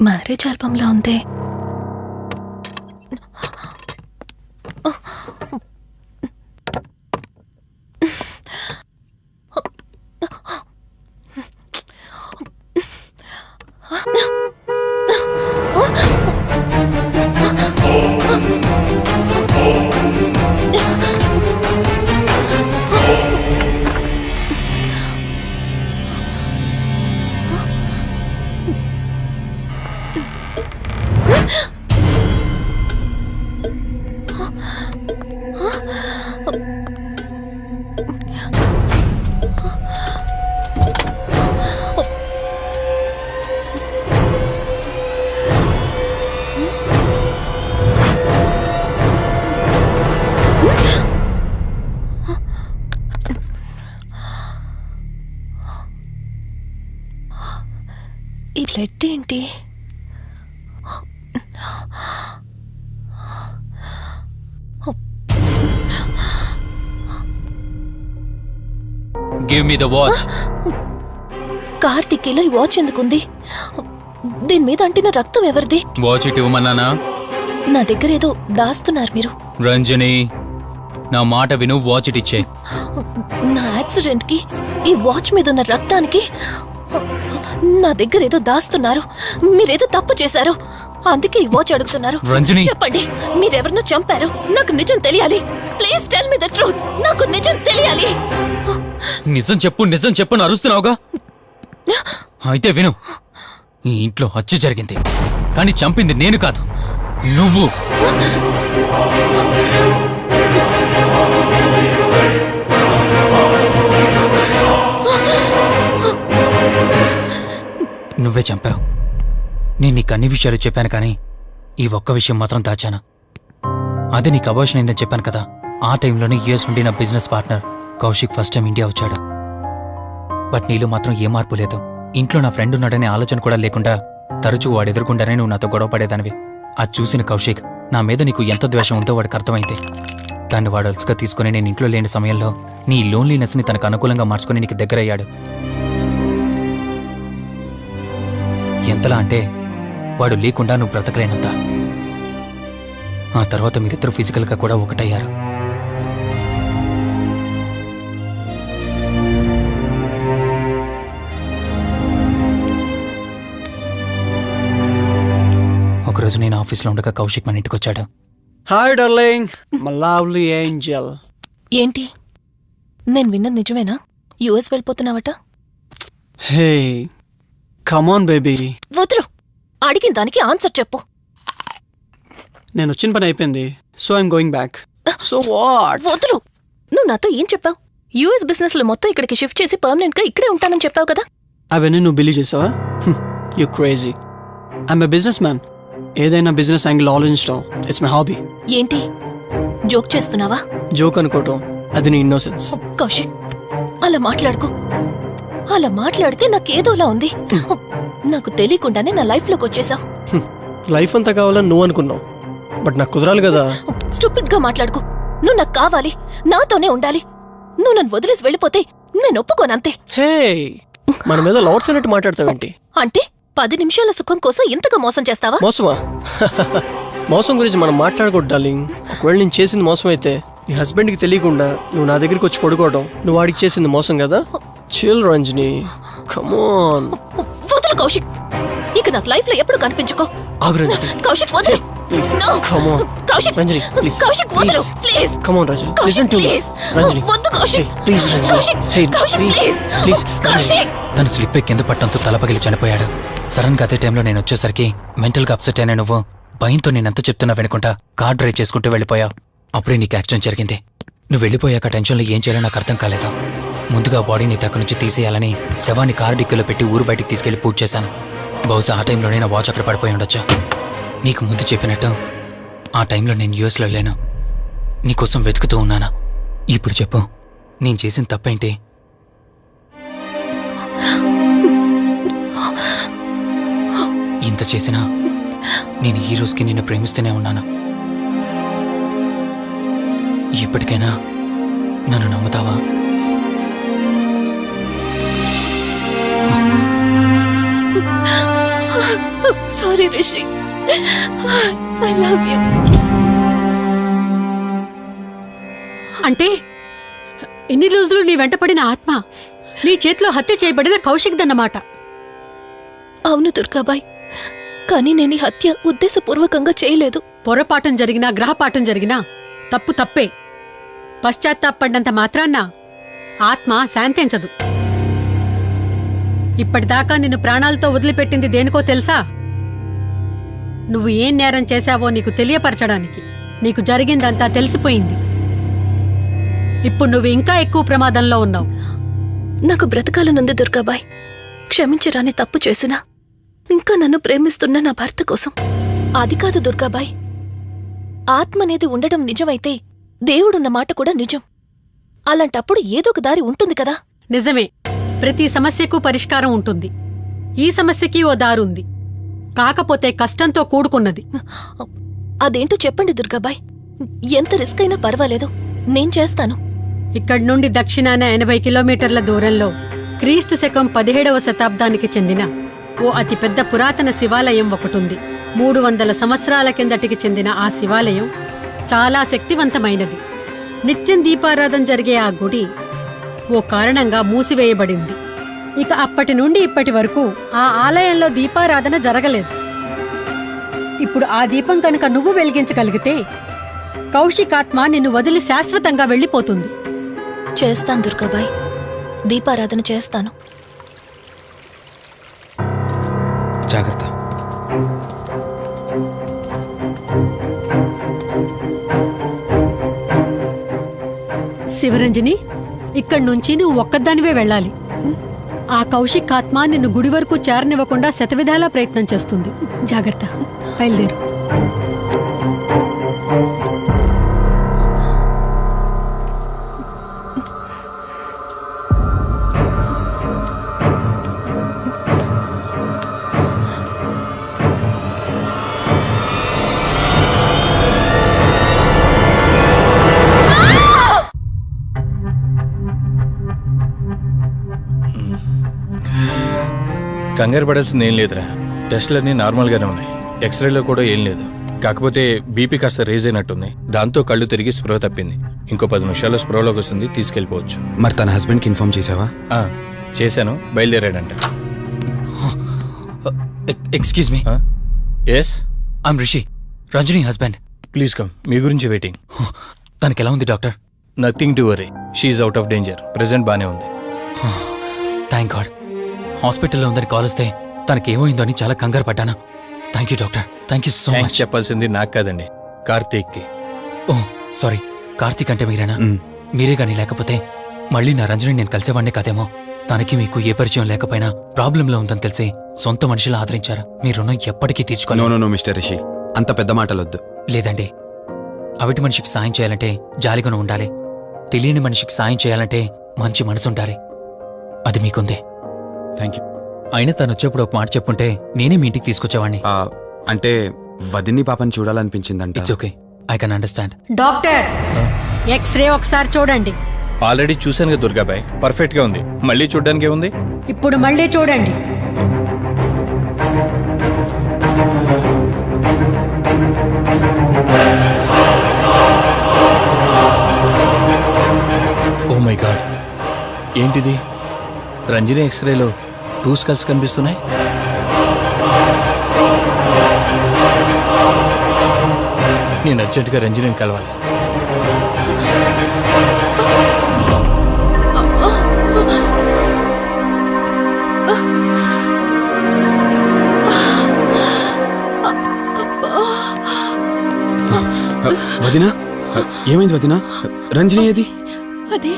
మ్యారేజ్ ఆల్బంలా ఉంది. ఈ బ్లడ్ ఏంటి? Give me the watch. Car టిక్కీలో ఈ వాచ్ ఎందుకుంది? దీని మీద అంటిన రక్తం ఎవరిది? వాచ్ ఇటు ఇవ్వమన్నానా? నా దగ్గర ఏదో దాస్తున్నారు మీరు. రంజని, నా మాట విను, వాచ్ ఇటు ఇచ్చే. నా యాక్సిడెంట్ కి, ఈ వాచ్ మీద ఉన్న రక్తానికి నా దగ్గర ఏదో దాస్తున్నారు. మీరేదో తప్పు చేశారు, అందుకే ఈ వాచ్ అడుగుతున్నారు. రంజని, చెప్పండి, మీరెవరినో చంపారు. నాకు నిజం తెలియాలి. Please tell me the truth. నాకు నిజం తెలియాలి. నిజం చెప్పు, నిజం చెప్పు అని అరుస్తున్నావుగా. అయితే విను, ఈ ఇంట్లో హత్య జరిగింది, కానీ చంపింది నేను కాదు, నువ్వు. నువ్వే చంపావు. నేను నీకు అన్ని విషయాలు చెప్పాను, కానీ ఈ ఒక్క విషయం మాత్రం దాచాను. అదే నీకు అబార్షన్ అయిందని చెప్పాను కదా. ఆ టైంలోనే యుఎస్ నుండి నా business partner Kaushik first time India వచ్చాడు. బట్ నీలో మాత్రం ఏ మార్పు లేదు. ఇంట్లో నా ఫ్రెండ్ ఉన్నాడనే ఆలోచన కూడా లేకుండా తరచూ వాడు ఎదుర్కొంటానే నువ్వు నాతో గొడవ పడేదానివి. అది చూసిన కౌశిక్ నా మీద నీకు ఎంత ద్వేషం ఉందో వాడికి అర్థమైంది. దాన్ని వాడు అలసుగా తీసుకుని నేను ఇంట్లో లేని సమయంలో నీ లోన్లీనెస్ని తనకు అనుకూలంగా మార్చుకుని నీకు దగ్గరయ్యాడు. ఎంతలా అంటే వాడు లేకుండా నువ్వు బ్రతకలేనంత. ఆ తర్వాత మీరిద్దరు ఫిజికల్గా కూడా ఒకటయ్యారు. ఒకరోజు నేను ఆఫీస్లో ఉండగా కౌశిక్ మన ఇంటికి వచ్చాడు. Hi darling, my lovely angel. ఏంటి నేను విన్నది నిజమేనా? యుఎస్ వెళ్ళిపోతున్నావట? Hey come on baby. వదులు, అడిగిన దానికి ఆన్సర్ చెప్పు. నేను వచ్చిన పని అయిపోయింది, so I'm going back. So what? వదులు. నువ్వు నాతో ఏం చెప్పావు? యుఎస్ బిజినెస్ లో మొత్తం ఇక్కడికి షిఫ్ట్ చేసి పర్మనెంట్ గా ఇక్కడే ఉంటానని చెప్పావు కదా. అవన్నీ నువ్వు బిలీవ్ చేసావా? You crazy. I'm a business man. ఏదైనా బిజినెస్ యాంగిల్ ఆలోచించడం ఇట్స్ మై హాబీ. ఏంటి జోక్ చేస్తున్నావా? జోక్ అనుకోవటం అది నీ ఇన్నోసెన్స్. కౌశిక్, అలా మాట్లాడుకో. అలా మాట్లాడితే నాకేదోలా ఉంది. నాకు తెలియకుండానే నా లైఫ్ లోకి వచ్చేసావు. లైఫ్ అంతా కావాలని నువ్వు అనుకున్నావు, బట్ నాకు కుదరాలి కదా. స్టూపిడ్ గా మాట్లాడుకో. నువ్వు నాకు కావాలి, నాతోనే ఉండాలి. నువ్వు నన్ను వదిలేసి వెళ్ళిపోతే నేను ఒప్పుకోనంతే. హే, మన మీద లవర్స్ అన్నట్టు మాట్లాడతావేంటి? అంటే 10 నిమిషాల సుఖం కోసం ఇంతగా మోసం చేస్తావా? మోసమా? మోసం గురించి మనం మాట్లాడకూడదు డార్లింగ్. ఒకవేళ నేను చేసింది మోసం అయితే నీ హస్బెండ్కి తెలియకుండా నువ్వు నా దగ్గరికి వచ్చి పడుకోవడం నువ్వు వాడికి చేసింది మోసం కదా. Chill Ranjani, come on. వదులు కౌశిక్, ఇక నాకు లైఫ్ లో ఎప్పుడు కనిపించుకో. ఆగు రంజని. కౌశిక్ వదులు. Please No. Come on. Kaushik, Ranjani please. Kaushik వదులు please. Come on Ranjani, Kaushik listen to me. Please. Ranjani వద్దు Kaushik. Please Ranjani. Kaushik, hey Kaushik please please. Please. Kaushik. తను స్లిప్ అయి కింద పట్టంతో తల పగిలి చనిపోయాడు. సడన్ గా అదే టైంలో నేను వచ్చేసరికి మెంటల్గా అప్సెట్ అయినా నువ్వు భయంతో నేనెంత చెప్తున్నా వినకుండా కార్ డ్రైవ్ చేసుకుంటూ వెళ్ళిపోయావు. అప్పుడే నీకు యాక్సిడెంట్ జరిగింది. నువ్వు వెళ్ళిపోయాక టెన్షన్లో ఏం చేయాలో నాకు అర్థం కాలేదు. ముందుగా బాడీని అక్కడి నుంచి తీసేయాలని శవాన్ని కారు డిక్కీలో పెట్టి ఊరు బయటికి తీసుకెళ్లి పూజ చేశాను. బహుశా ఆ టైంలోనే నా వాచ్ అక్కడ పడిపోయి ఉండొచ్చు. నీకు ముందు చెప్పినట్టు ఆ టైంలో నేను యూఎస్లో లేను. నీకోసం వెతుకుతూ ఉన్నాను. ఇప్పుడు చెప్పు, నేను చేసిన తప్పేంటి? ఇంత చేసినా నేను ఈ రోజుకి నిన్ను ప్రేమిస్తూనే ఉన్నాను. ఇప్పటికైనా నన్ను నమ్ముతావా? Sorry Rishi, I love you. అంటే ఇన్ని రోజులు నీ వెంటపడిన ఆత్మ నీ చేతిలో హత్య చేయబడిన కౌశిక్ దన్నమాట. అవును దుర్గాబాయ్, కానీ నేను ఈ హత్య ఉద్దేశపూర్వకంగా చేయలేదు. పొరపాఠం జరిగినా గ్రహపాఠం జరిగినా తప్పు తప్పే. పశ్చాత్తాపడినంత మాత్రాన్న ఆత్మ శాంతించదు. ఇప్పటిదాకా నిన్ను ప్రాణాలతో వదిలిపెట్టింది దేనికో తెలుసా? నువ్వు ఏం నేరం చేశావో నీకు తెలియపరచడానికి. నీకు జరిగిందంతా తెలిసిపోయింది. ఇప్పుడు నువ్వు ఇంకా ఎక్కువ ప్రమాదంలో ఉన్నావు. నాకు బ్రతకాలనుంది దుర్గాబాయ్. క్షమించరాని తప్పు చేసినా ఇంకా నన్ను ప్రేమిస్తున్న నా భర్త కోసం. అది కాదు దుర్గాబాయ్, ఆత్మ అనేది ఉండడం నిజమైతే దేవుడున్న మాట కూడా నిజం. అలాంటప్పుడు ఏదో ఒక దారి ఉంటుంది కదా. నిజమే, ప్రతి సమస్యకు పరిష్కారం ఉంటుంది. ఈ సమస్యకి ఓ దారుంది, కాకపోతే కష్టంతో కూడుకున్నది. అదేంటో చెప్పండి దుర్గాబాయ్. ఎంత రిస్క్ అయినా పర్వాలేదు, నేను చేస్తాను. ఇక్కడి నుండి దక్షిణాన 80 కిలోమీటర్ల దూరంలో క్రీస్తు శకం 17వ శతాబ్దానికి చెందిన ఓ అతిపెద్ద పురాతన శివాలయం ఒకటుంది. 300 సంవత్సరాల కిందటికి చెందిన ఆ శివాలయం చాలా శక్తివంతమైనది. నిత్యం దీపారాధన జరిగే ఆ గుడి ఓ కారణంగా మూసివేయబడింది. ఇక అప్పటి నుండి ఇప్పటి వరకు ఆ ఆలయంలో దీపారాధన జరగలేదు. ఇప్పుడు ఆ దీపం కనుక నువ్వు వెలిగించగలిగితే కౌశికాత్మ నిన్ను వదిలి శాశ్వతంగా వెళ్ళిపోతుంది. చేస్తాను దుర్గాబాయ్, దీపారాధన చేస్తాను. జాగ్రత్త. శివరంజని, ఇక్కడి నుంచి నువ్వు ఒక్కదానివే వెళ్ళాలి. ఆ కౌశిక్ ఆత్మ నిన్ను గుడి వరకు చేరనివ్వకుండా శతవిధాలా ప్రయత్నం చేస్తుంది. జాగ్రత్త, బయలుదేరు. కంగారు పడాల్సింది ఏం లేదురా, టెస్టులన్నీ నార్మల్గానే ఉన్నాయి, ఎక్స్రేలో కూడా ఏం లేదు. కాకపోతే బీపీ కాస్త రేజ్ అయినట్టుంది, దాంతో కళ్ళు తిరిగి స్పృహ తప్పింది. ఇంకో 10 నిమిషాల్లో స్పృహలోకి వస్తుంది, తీసుకెళ్ళిపోవచ్చు. మరి తన హస్బెండ్కి ఇన్ఫార్మ్ చేసావా? చేశాను, బయలుదేరాడంట. Excuse me. Yes, I'm Rishi, Ranjani husband. Please come, మీ గురించి వెయిటింగ్. తనకి ఎలా ఉంది doctor? Nothing to worry, she's out of danger, present బానే ఉంది. Thank God. హాస్పిటల్లో ఉందని కాల్ వస్తే తనకేమైందో అని చాలా కంగారు పడ్డాను. Thank you doctor, thank you so thanks much. చెప్పాల్సింది నాకు కాదండి, కార్తీక్కి. ఓ సారీ, కార్తీక్ అంటే మీరేనా? మీరే గానీ లేకపోతే మళ్ళీ నా రంజని నేను కలిసేవాడినే కాదేమో. తనకి మీకు ఏ పరిచయం లేకపోయినా ప్రాబ్లంలో ఉందని తెలిసి సొంత మనుషులు ఆదరించారు. మీ రుణం ఎప్పటికీ తీర్చుకోను. నో మిస్టర్ రిషి, అంత పెద్ద మాటలొద్దు. లేదండి, అవిటి మనిషికి సాయం చేయాలంటే జాలిగుణం ఉండాలి, తెలియని మనిషికి సాయం చేయాలంటే మంచి మనసు ఉండాలి. అది మీకుంది. Thank you. అయినా తను వచ్చేప్పుడు ఒక మాట చెప్పుంటే నేనే మీ ఇంటికి తీసుకొచ్చేవాడిని. అంటే వదిన్ని పాపని చూడాలనిపించిందంట. It's okay, I can understand. Doctor, x-ray ఒకసారి చూడండి. ఆల్రెడీ చూశానుగా దుర్గాబాయ్, పర్ఫెక్ట్ గా ఉంది, మళ్ళీ చూడ్డానికి ఏముంది? ఇప్పుడు మళ్ళీ చూడండి. ఓ మై గాడ్, ఏంటిది? రంజని ఎక్స్రేలో 2 స్కల్స్ కనిపిస్తున్నాయి. నేను అర్జెంటుగా రంజనిని కలవాలి. వదినా, ఏమైంది వదినా? రంజని ఏది? అది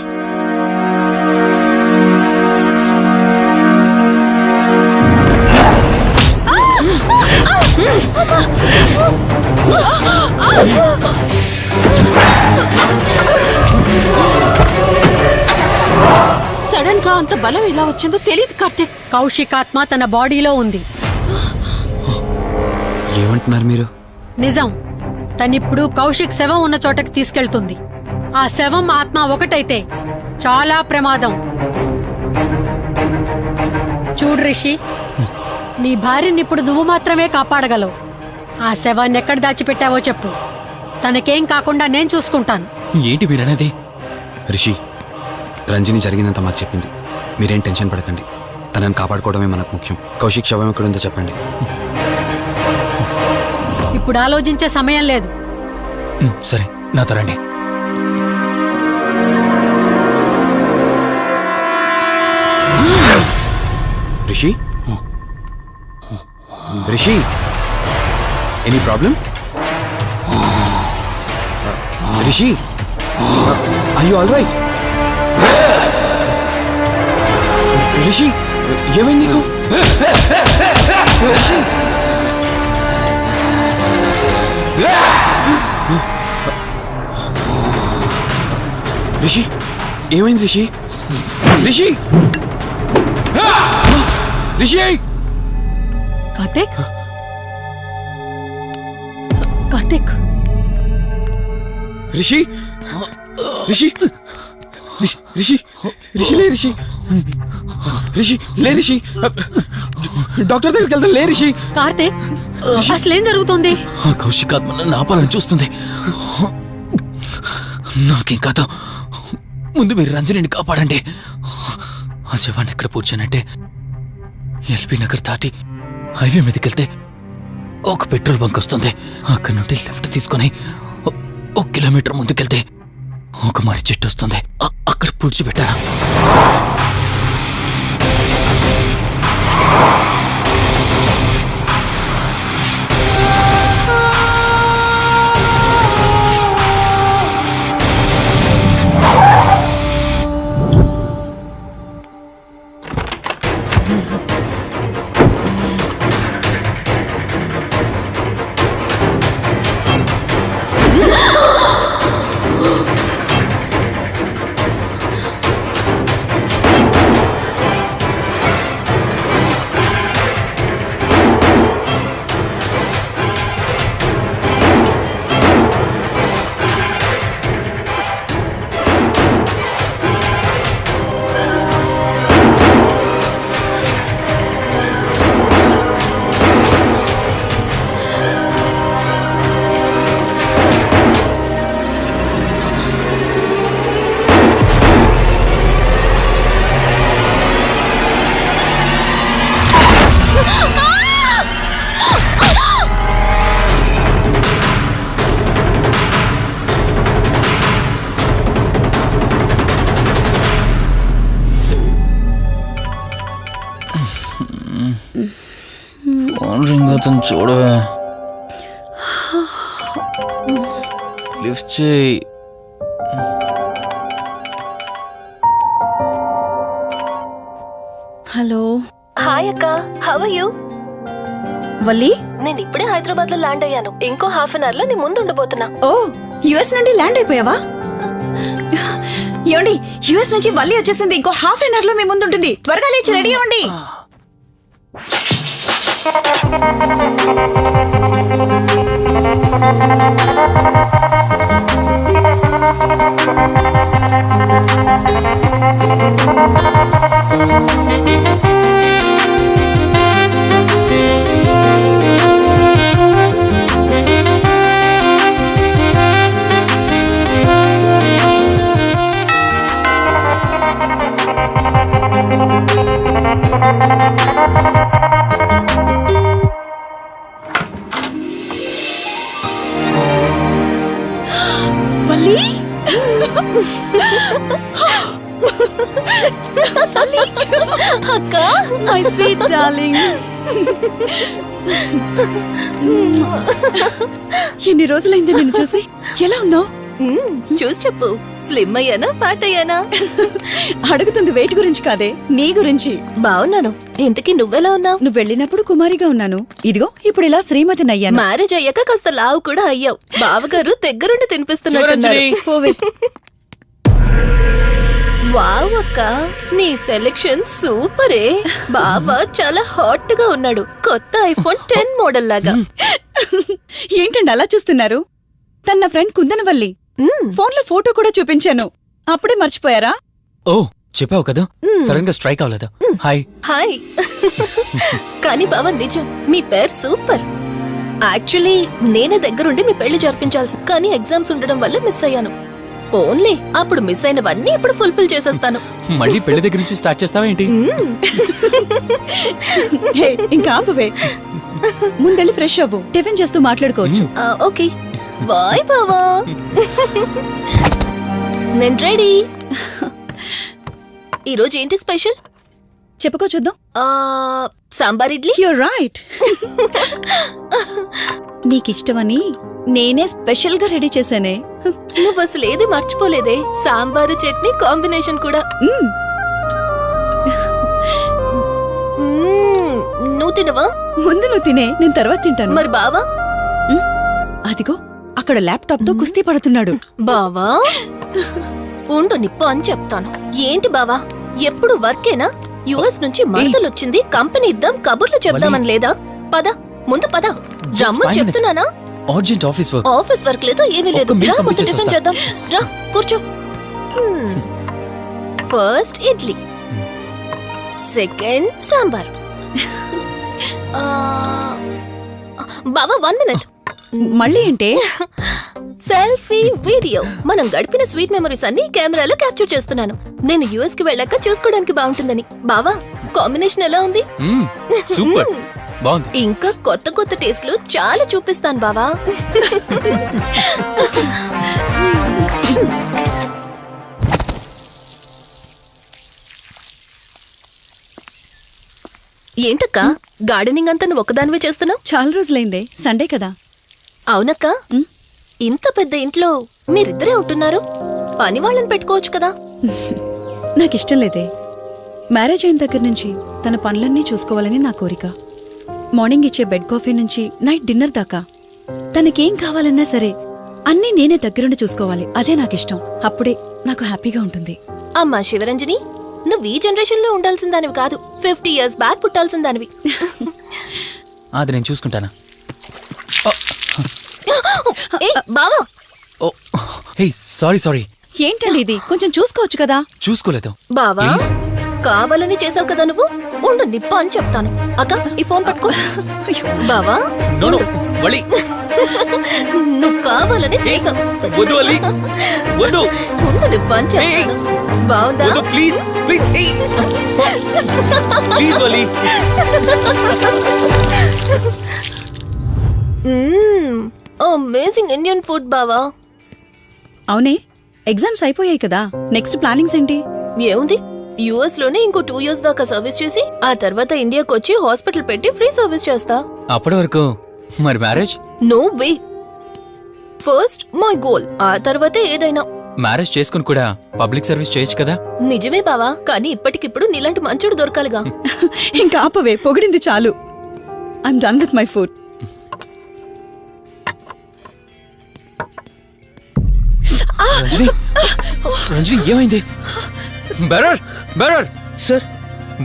సడన్ గా అంత బలం ఎలా వచ్చిందో తెలియదు కార్తీక్. కౌశిక్ ఆత్మ తన బాడీలో ఉంది. ఏమంటున్నారు మీరు? నిజం. తనిప్పుడు కౌశిక్ శవం ఉన్న చోటకి తీసుకెళ్తుంది. ఆ శవం ఆత్మ ఒకటైతే చాలా ప్రమాదం. చూడు రిషి, నీ భార్యని ఇప్పుడు నువ్వు మాత్రమే కాపాడగలవు. ఆ శవాన్ని ఎక్కడ దాచిపెట్టావో చెప్పు, తనకేం కాకుండా నేను చూసుకుంటాను. ఏంటి మీరనేది? రిషి, రంజని జరిగిందంతా మాకు చెప్పింది. మీరేం టెన్షన్ పడకండి, తనని కాపాడుకోవడమే మనకు ముఖ్యం. కౌశిక్ శవం ఎక్కడుందో చెప్పండి. ఇప్పుడు ఆలోచించే సమయం లేదు. సరే, నాతో రండి. Rishi, Rishi, any problem? Rishi, are you all right? Rishi, ఏమైంది నీకు? రిషి, రిషి, ఏమైంది రిషి? రిషి, రిషి! కార్తీక్, కార్తీక్, రిషి, రిషి, రిషి, రిషి, లే రిషి, రిషి, లే రిషి, డాక్టర్ దగ్గరికి వెళ్తాం, లే రిషి. కార్తీక్, అసలేం జరుగుతుంది? కౌశిక్ ఆత్మ నన్ను ఆపాలని చూస్తుంది. నాకేం కాదు, ముందు మీరు రంజనిని కాపాడండి. ఆ శవాన్ని ఎక్కడ పూడ్చానంటే ఎల్బీ నగర్ దాటి హైవే మీదకి వెళ్తే ఒక పెట్రోల్ బంక్ వస్తుంది. అక్కడ నుండి లెఫ్ట్ తీసుకొని 1 కిలోమీటర్ ముందుకెళ్తే ఒక మర్రి చెట్టు వస్తుంది. అక్కడ పూడ్చిపెట్టాను. కొంచెం చూడవే. లిఫ్ట్ చేయి. హలో హాయ్ అక్క, హౌ ఆర్ యు? వల్లి. నేను ఇప్పుడే హైదరాబాద్ లో ల్యాండ్ అయ్యాను. ఇంకో హాఫ్ అన్ అవర్ లో నీ ముందు ఉండబోతున్నా. ఓ, యుఎస్ నుండి ల్యాండ్ అయిపోయావా? ఏమండి, యుఎస్ నుంచి వల్లి వచ్చేసింది. ఇంకో హాఫ్ అన్ అవర్ లో మీ ముందు ఉంటుంది. త్వరగా లేచి రెడీ అవ్వండి. వల్లి, అక్క, మై స్వీట్ డార్లింగ్. ఎన్ని రోజులైంది నిన్ను చూసి. ఎలా ఉన్నావు? చూసి చెప్పు. స్లిమ్ అయ్యానా, ఫ్యాట్ అయ్యానా? అడుగుతుంది వెయిట్ గురించి కాదే, నీ గురించి. బాగున్నాను. ఇంతకీ నువ్వెలా ఉన్నావు? నువ్వు వెళ్ళినప్పుడు కుమారిగా ఉన్నాను. ఇదిగో ఇప్పుడు ఇలా శ్రీమతిని అయ్యాను. మ్యారేజ్ అయ్యాక కాస్త లావు కూడా అయ్యావు. బావగారు దగ్గరుండి తినిపిస్తున్నట్టున్నారు. పోవే. వావ్ అక్క, నీ సెలెక్షన్ సూపరే. బావ చాలా హాట్ గా ఉన్నాడు. కొత్త ఐఫోన్ 10 మోడల్ లాగా. ఏంటండి అలా చూస్తున్నారు? తన ఫ్రెండ్ కుందనవల్లి. ఫోన్ లో ఫోటో కూడా చూపించాను. అప్పుడే మర్చిపోయారా? ఓ, చెప్పావు కదా, సడన్ గా స్ట్రైక్ అవ్వలేదు. హాయ్. హాయ్. కానీ బావ నిజం, మీ పేరు సూపర్. యాక్చువల్లీ నేనే దగ్గరుండి మీ పెళ్లి జరిపించాల్సి, కానీ ఎగ్జామ్స్ ఉండడం వల్ల మిస్ అయ్యాను. ఓన్లీ అప్పుడు మిస్ అయినవన్నీ ఇప్పుడు ఫుల్ఫిల్ చేసేస్తాను. మళ్ళీ పెళ్లి దగ్గర నుంచి స్టార్ట్ చేస్తావా ఏంటి? హే, ఇంకా ఆపువే. ముందెళ్ళి ఫ్రెష్ అవ్వు. టిఫిన్ చేస్తూ మాట్లాడుకోవచ్చు. ఓకే బాయ్ బావా. నేను రెడీ. ఈరోజు ఏంటి స్పెషల్ చెప్పుకో చూద్దాం. సాంబార్ ఇడ్లీ. You're right. నీకిష్టమని నేనే స్పెషల్ గా రెడీ చేశానే. నువ్వు అసలు ఏది మర్చిపోలేదే. సాంబారు చట్నీ కాంబినేషన్ కూడా. నువ్వు తినవా? ముందు నువ్వు తినే, నేను తర్వాత తింటాను. మరి బావా? అదిగో అక్కడ ల్యాప్టాప్ తో కుస్తీ పడుతున్నాడు. బావా ఉండు, నిప్పు అని చెప్తాను. ఏంటి బావా, ఎప్పుడు వర్కేనా? యుఎస్ నుంచి మరదలొచ్చింది, కంపెనీ ఇద్దాం, కబుర్లు చెప్దామని లేదా? పద ముందు పద. జమ్ము చెప్తున్నానా? Urgent office work. Office work లేదు, ఏమీ లేదు. రా ముందు టిఫిన్ చేద్దాం. రా కూర్చో. First idli, second sambar. బావా 1 మినిట్. మళ్ళీ ఏంటే? Selfie video. మనం గడిపిన స్వీట్ మెమరీస్ అన్ని కెమెరాలో క్యాప్చర్ చేస్తున్నాను. నేను యుఎస్ కి వెళ్ళాక చూసుకోవడానికి బాగుంటుందని. బావా కాంబినేషన్ ఎలా ఉంది? సూపర్, బాగుంది. ఇంకా కొత్త కొత్త టేస్ట్లు చాలా చూపిస్తాను బావా. ఏంటక్క, గార్డెనింగ్ అంతా నువ్వు ఒక్కదానివే చేస్తున్నావు? చాలా రోజులైందే, సండే కదా. అవునక్క, ఇంత పెద్ద ఇంట్లో మీరిద్దరే ఉంటున్నారు. పని వాళ్ళని పెట్టుకోవచ్చు కదా. నాకిష్టం లేదే. మ్యారేజ్ అయిన దగ్గర నుంచి తన పనులన్నీ చూసుకోవాలని నా కోరిక. మార్నింగ్ ఇచ్చే బెడ్ కాఫీ నుంచి నైట్ డిన్నర్ దాకా తనకేం కావాలన్నా సరే అన్నీ నేనే దగ్గరుండి చూసుకోవాలి. అదే నాకిష్టం. అప్పుడే నాకు హ్యాపీగా ఉంటుంది. అమ్మా శివరంజని, నువ్వు ఈ జనరేషన్ లో ఉండాల్సిన దానివి కాదు. 50 years బ్యాక్ పుట్టాల్సిన దానివి. అది నేను చూసుకుంటానా? బావా. సారీ. ఏంటండి ఇది? కొంచెం చూసుకోవచ్చు కదా. చూసుకోలేదు బావా, కావాలని చేసావు కదా నువ్వు. ఉండు, నిప్ప అని చెప్తాను. అక్క ఈ ఫోన్ పట్టుకో. బావా నువ్వు కావాలని చేసావు. ఉండు, నిప్ప అని చెప్తాను. బావుందా? అమేజింగ్ ఇండియన్ ఫుడ్ బావా. అవునే, ఎగ్జామ్స్ అయిపోయాయి కదా. నెక్స్ట్ ప్లానింగ్స్ ఏంటి? ఏముంది, యుఎస్ లోనే ఇంకో 2 years దాకా సర్వీస్ చేసి ఆ తర్వాత ఇండియాకి వచ్చి హాస్పిటల్ పెట్టి ఫ్రీ సర్వీస్ చేస్తా. అప్పటి వరకు మరి marriage? No way. First my goal, ఆ తర్వాతే ఏదైనా. మ్యారేజ్ చేసుకుని కూడా పబ్లిక్ సర్వీస్ చేయొచ్చు కదా? నిజమే బావా, కానీ ఇప్పటికిప్పుడు నీలాంటి మంచోడు దొరకాలిగా. ఇంకా ఆపవే, పొగిడింది చాలు. I'm done with my food. Ranjani ఏమైంది? బెరర్ బెరర్ సార్,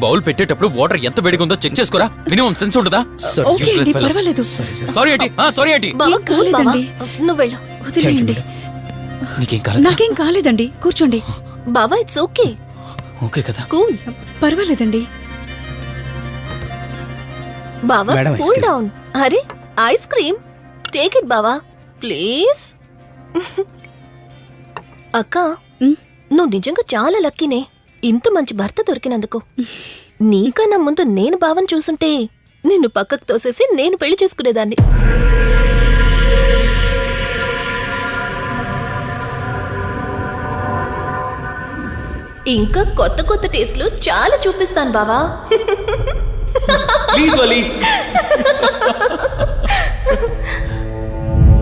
బౌల్ పెట్టేటప్పుడు వాటర్ ఎంత వేడిగా ఉందో చెక్ చేసుకోరా. మినిమం సెన్స్ ఉంటుందా? సారీ ఏంటి, సారీ ఏంటి. బావా, కూల్ బావా, నువ్వు వెళ్ళు. వదిలేయండి. నీకేం కాలేదు? నాకేం కాలేదండి, కూర్చోండి. బావా, ఇట్స్ ఓకే. ఓకే కదా? కూల్. పర్వాలేదండి. బావా, madam, ice cool cream. Down. అరే, ఐస్ క్రీమ్ టేక్ ఇట్ బావా ప్లీజ్. అక్క, నువ్వు నిజంగా చాలా లక్కీనే, ఇంత మంచి భర్త దొరికినందుకు. నీకన్నా ముందు నేను బావని చూసుంటే నిన్ను పక్కకు తోసేసి నేను పెళ్లి చేసుకునేదాన్ని. ఇంకా కొత్త కొత్త టేస్ట్లు చాలా చూపిస్తాను బావా. Please Vali.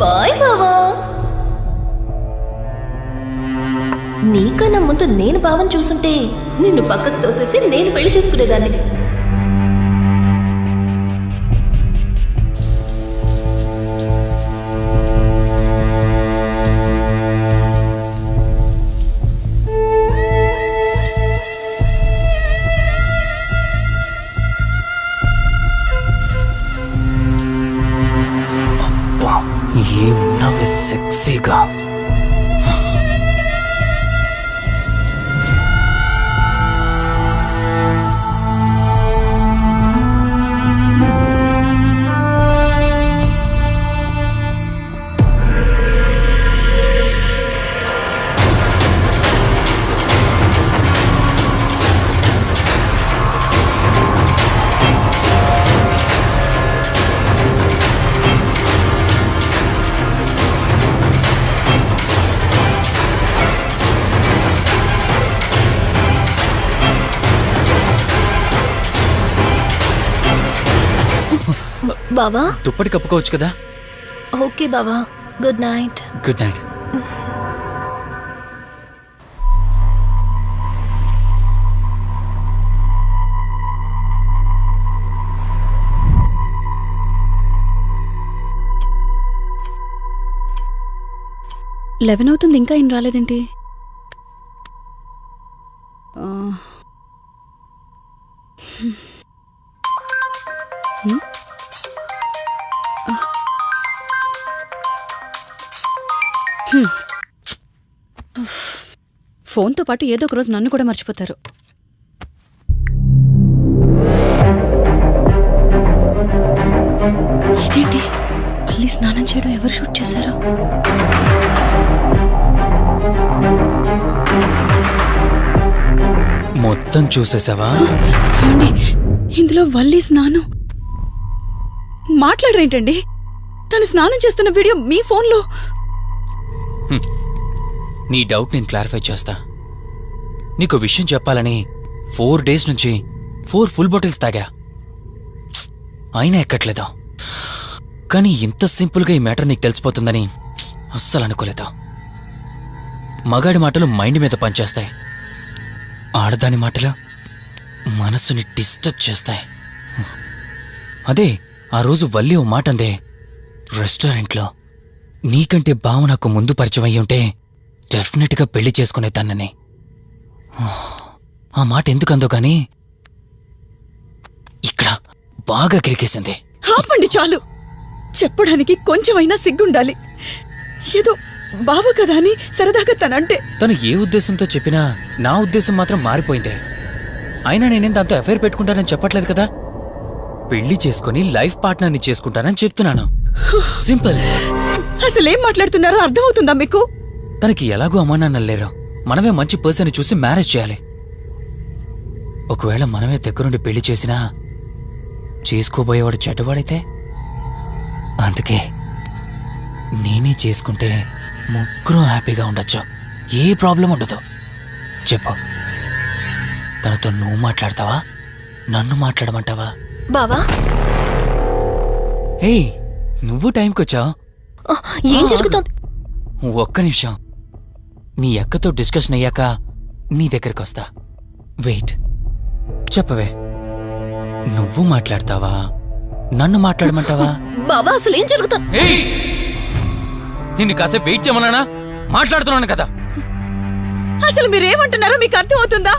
బాయ్ బావా. నీకన్నా ముందు నేను బావని చూసుంటే నిన్ను పక్కకు తోసేసి నేను పెళ్లి చేసుకునేదాన్ని. ఏమున్నావే సెక్సీగా. బావా, దుప్పటి కప్పుకోవచ్చు కదా? ఓకే బావా, good night. Good night. Eleven అవుతుంది, ఇంకా ఏం రాలేదేంటి? ఫోన్తో పాటు ఏదో ఒక రోజు నన్ను కూడా మర్చిపోతారు. ఇదేంటి, మళ్ళీ స్నానం చేయడం ఎవరు షూట్ చేశారో? మొత్తం చూసేసావా? ఏమండి, ఇందులో వల్లి స్నానం మాట్లాడరేంటండి? తను స్నానం చేస్తున్న వీడియో మీ ఫోన్లో. నీ డౌట్ నేను క్లారిఫై చేస్తా. నీకు విషయం చెప్పాలని 4 days నుంచి 4 full బాటిల్స్ తాగా, అయినా ఎక్కట్లేదు. కానీ ఇంత సింపుల్గా ఈ మ్యాటర్ నీకు తెలిసిపోతుందని అస్సలు అనుకోలేదు. మగాడి మాటలు మైండ్ మీద పనిచేస్తాయి, ఆడదాని మాటలు మనస్సుని డిస్టర్బ్ చేస్తాయి. అదే ఆ రోజు వల్లి ఓ మాట అందే రెస్టారెంట్లో, నీకంటే బావ నాకు ముందు పరిచయం అయ్యి ఉంటే డెఫినెట్గా పెళ్లి చేసుకునేదాన్నని. ఆ మాట ఎందుకందో గానీ ఇక్కడ బాగా కిరికేసింది. ఆపండి చాలు, చెప్పడానికి కొంచెమైనా సిగ్గుండాలి. ఏదో బావ కదా అని సరదాగా తనంటే. తను ఏ ఉద్దేశంతో చెప్పినా నా ఉద్దేశం మాత్రం మారిపోయిందే. అయినా నేనేం దాంతో అఫైర్ పెట్టుకుంటానని చెప్పట్లేదు కదా, పెళ్లి చేసుకుని లైఫ్ పార్ట్నర్ని చేసుకుంటానని చెప్తున్నాను. సింపుల్. అసలేం మాట్లాడుతున్నారో అర్థమవుతుందా మీకు? తనకి ఎలాగో అమ్మా నాన్నలు లేరు, మనమే మంచి పర్సన్ చూసి మ్యారేజ్ చేయాలి. ఒకవేళ మనమే దగ్గరుండి పెళ్లి చేసినా చేసుకోబోయేవాడు చెడ్డవాడైతే, అందుకే నేనే చేసుకుంటే ముగ్గురు హ్యాపీగా ఉండొచ్చు, ఏ ప్రాబ్లం ఉండదు. చెప్పు, తనతో నువ్వు మాట్లాడతావా, నన్ను మాట్లాడమంటావా? బావా, ఏయ్ నువ్వు టైంకి వచ్చావు. ఏం జరుగుతోంది? ఒక్క నిమిషం, మీ అక్కతో డిస్కషన్ అయ్యాక నీ దగ్గరికి వస్తా. వెయిట్, చెప్పవే, నువ్వు మాట్లాడతావా నన్ను మాట్లాడమంటావా? బావా అసలు ఏం జరుగుతోంది? నిన్ను కాసేపు వెయిట్ చేయమన్నానా? మాట్లాడుతున్నాను కదా. అసలు మీరేమంటున్నారో మీకు అర్థం అవుతుందా?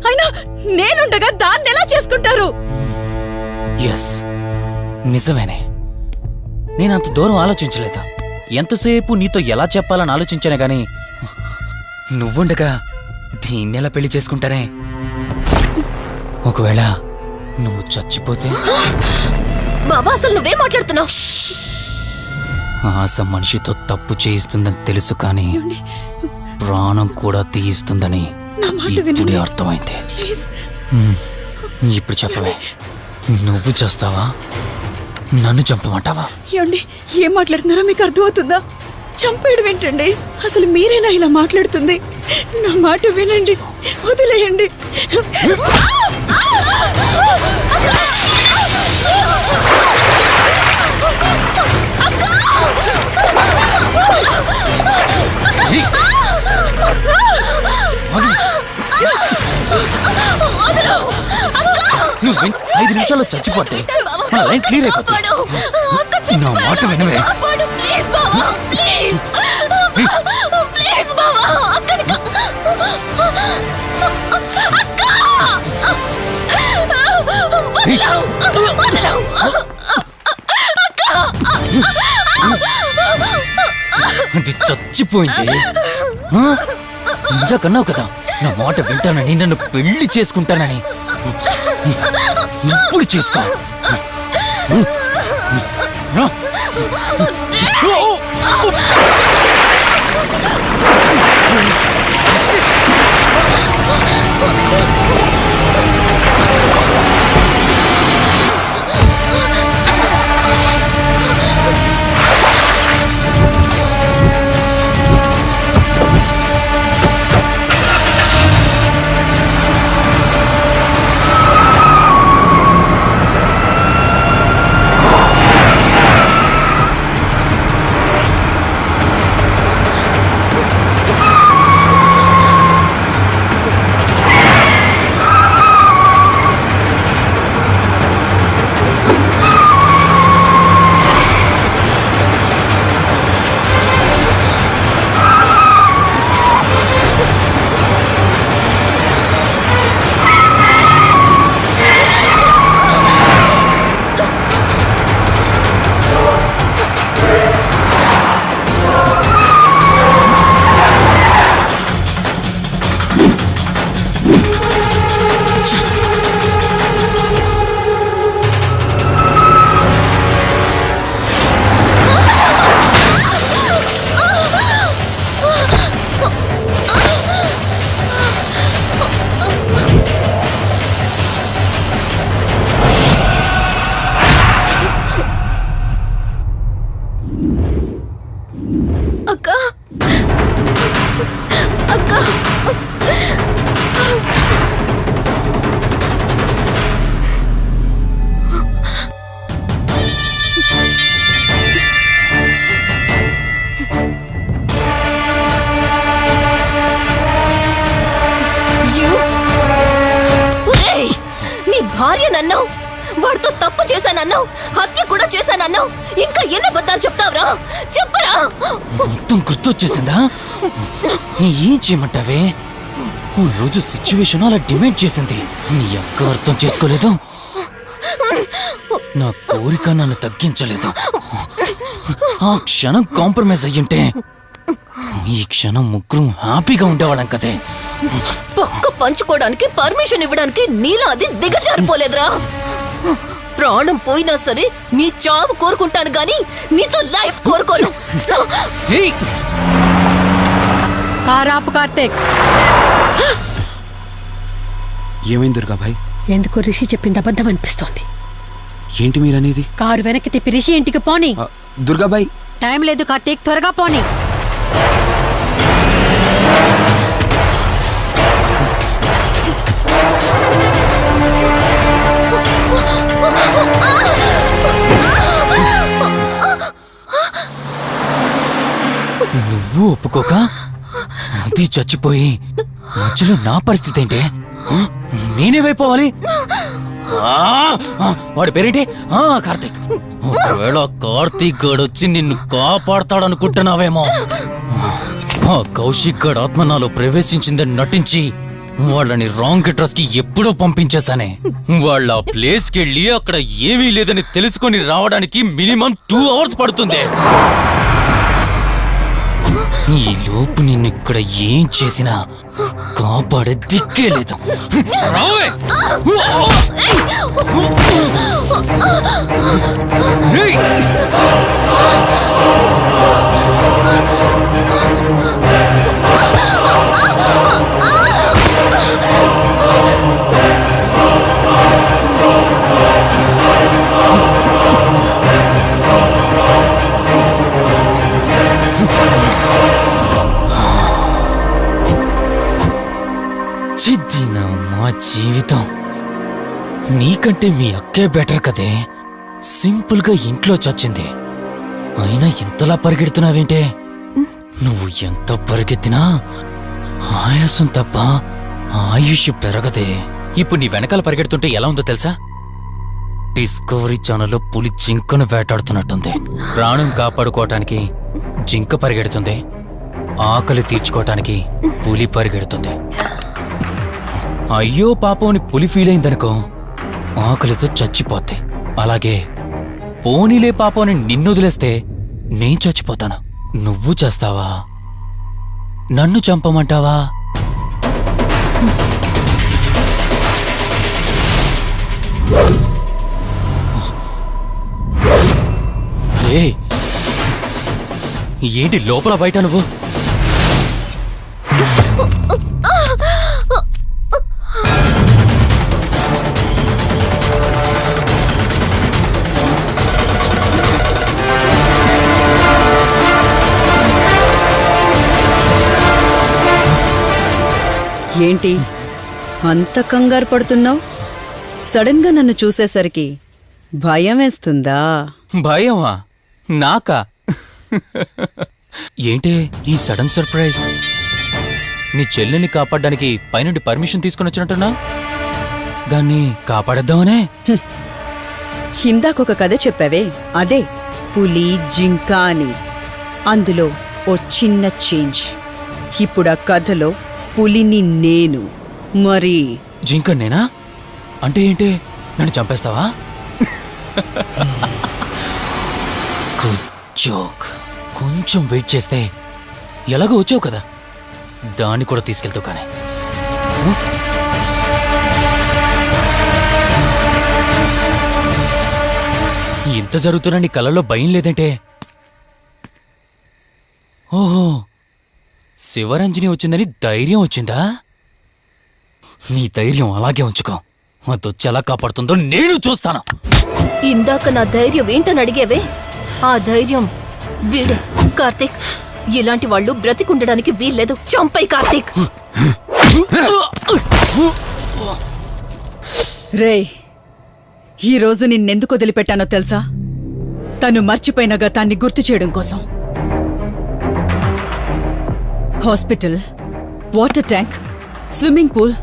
అయినా నేనుండగా దాన్ని ఎలా చేసుకుంటారు? ఎస్, నిజమేనే. నేనంత దూరం ఆలోచించలేదు. ఎంతసేపు నీతో ఎలా చెప్పాలని ఆలోచించానే గాని నువ్వుండగా దీన్నెలా పెళ్లి చేసుకుంటానే? ఒకవేళ నువ్వు చచ్చిపోతే? బావా అసలు నువ్వేం మాట్లాడుతున్నావు? ఆశ మనిషితో తప్పు చేయిస్తుందని తెలుసు కానీ ప్రాణం కూడా తీయిస్తుందని ఇప్పుడే అర్థమైంది. ఇప్పుడు చెప్పవే, నువ్వు చేస్తావా నన్ను చంపమంటావా? ఏమండి ఏం మాట్లాడుతున్నారో మీకు అర్థమవుతుందా? చంపేయడం ఏంటండి? అసలు మీరేనా ఇలా మాట్లాడుతుంది? నా మాట వినండి, వదిలేయండి. నువ్వు 5 నిమిషాల్లో చచ్చిపోతే నా లైన్ క్లియర్ అయిపోతుంది. నా మాట వినవే. అది చచ్చిపోయింది. ఇంతకన్నావు కదా నా మాట వింటానని, నన్ను పెళ్లి చేసుకుంటానని. ఇప్పుడు చేసుకో. అక్క అక్క నీ భార్య నన్నావు, వాడితో తప్పు చేశానన్నావు, హత్య కూడా చేశానన్నావు. ఇంకా ఎన్ని అబద్ధాలు చెప్తావురా? చెప్పరా? మొత్తం గుర్తొచ్చేసిందా? ఏం చేయమంటావే? ఓ రోజు సిచ్యువేషన్ అలా డిమాండ్ చేసింది. నీ అక్క అర్థం చేసుకోలేదు. నా కోరిక నన్ను తగ్గించలేదు. ఆ క్షణం కాంప్రమైజ్ అయ్యుంటే ఈ క్షణం ముగ్గురు హ్యాపీగా ఉండేవాళ్ళం కదే. పక్క పంచుకోవడానికి పర్మిషన్ ఇవ్వడానికి నీలా అది దిగజారిపోలేదురా. ప్రాణం పోయినా సరే నీ చావు కోరుకుంటాను గాని నీతో లైఫ్ కోరుకోను. కారాపు కార్తీక్. ఏమైంది దుర్గాభాయ్? ఎందుకు రిషి చెప్పింది అబద్ధం అనిపిస్తోంది. ఏంటి మీరనేది? కారు వెనక్కి తిప్పి రిషి ఇంటికి పోని. దుర్గాబాయ్ టైం లేదు కార్తీక్, త్వరగా పోని. Ah! ఒప్పుకోక అది చచ్చిపోయి మధ్యలో నా పరిస్థితి ఏంటి? నేనేమైపోవాలి? వాడి పేరేంటి? కార్తీక్. ఒకవేళ కార్తీక్ గడు వచ్చి నిన్ను కాపాడతాడనుకుంటున్నావేమో. ఆ కౌశిక్ గడ్ ఆత్మ నాలో ప్రవేశించిందని నటించి వాళ్ళని రాంగ్ అడ్రస్ కి ఎప్పుడో పంపించేశానే. వాళ్ళ ప్లేస్ కి వెళ్ళి అక్కడ ఏమీ లేదని తెలుసుకొని రావడానికి మినిమం 2 hours పడుతుంది. ఈ లోపు నిన్నిక్కడ ఏం చేసినా కాపాడే దిక్కే లేదు. రావే! రేయ్! చిద్దిన మా జీవితం. నీకంటే మీ అక్కే బెటర్ కదే. సింపుల్ గా ఇంట్లో చచ్చింది, అయినా ఇంతలా పరిగెడుతున్నావేంటే? నువ్వు ఎంత పరిగెత్తినా ఆయాసం తప్ప ఆయుష్ పెరగదే. ఇప్పుడు నీ వెనకాల పరిగెడుతుంటే ఎలా ఉందో తెలుసా? డిస్కవరీ ఛానల్లో పులి జింకను వేటాడుతున్నట్టుంది. ప్రాణం కాపాడుకోవటానికి జింక పరిగెడుతుంది, ఆకలి తీర్చుకోవటానికి పులి పరిగెడుతుంది. అయ్యో పాపం అని పులి ఫీల్ అయిందనుకో, ఆకలితో చచ్చిపోద్ది. అలాగే పోనీలే పాపం అని నిన్ను వదిలేస్తే నేను చచ్చిపోతాను. నువ్వు చేస్తావా? నన్ను చంపమంటావా? ఏంటి లోపల బయట నువ్వు? ఏంటి అంత కంగారు పడుతున్నావు? సడన్ గా నన్ను చూసేసరికి భయం వేస్తుందా? భయమా? నాకా? ఏంటే ఈ సడన్ సర్ప్రైజ్? నీ చెల్లెల్ని కాపాడడానికి పైనుండి పర్మిషన్ తీసుకుని వచ్చినట్టున్నా? దాన్ని కాపాడేద్దామనే? ఇందాకొక కథ చెప్పావే, అదే పులి జింక అని. అందులో ఓ చిన్న చేంజ్. ఇప్పుడు ఆ కథలో పులిని నేను, మరి జింక నేనా? అంటే ఏంటి? నన్ను చంపేస్తావా? Good joke. కొంచెం వెయిట్ చేస్తే ఎలాగో వచ్చావు కదా, దాన్ని కూడా తీసుకెళ్తావు. కానీ ఇంత జరుగుతున్నా నీ కళ్ళల్లో భయం లేదంటే? ఓహో, శివరంజని వచ్చిందని ధైర్యం వచ్చిందా? నీ ధైర్యం అలాగే ఉంచుకో. అదొచ్చి ఎలా కాపాడుతుందో నేను చూస్తాను. ఇందాక నా ధైర్యం ఏంటని అడిగేవే, ఆ ధైర్యం వీడే కార్తీక్. ఇలాంటి వాళ్ళు బ్రతికుండడానికి వీల్లేదు. చంపై కార్తీక్. రేయ్, ఈరోజు నిన్నెందుకు వదిలిపెట్టానో తెలుసా? తను మర్చిపోయిన గతాన్ని గుర్తు చేయడం కోసం. Hospital, water tank, swimming pool,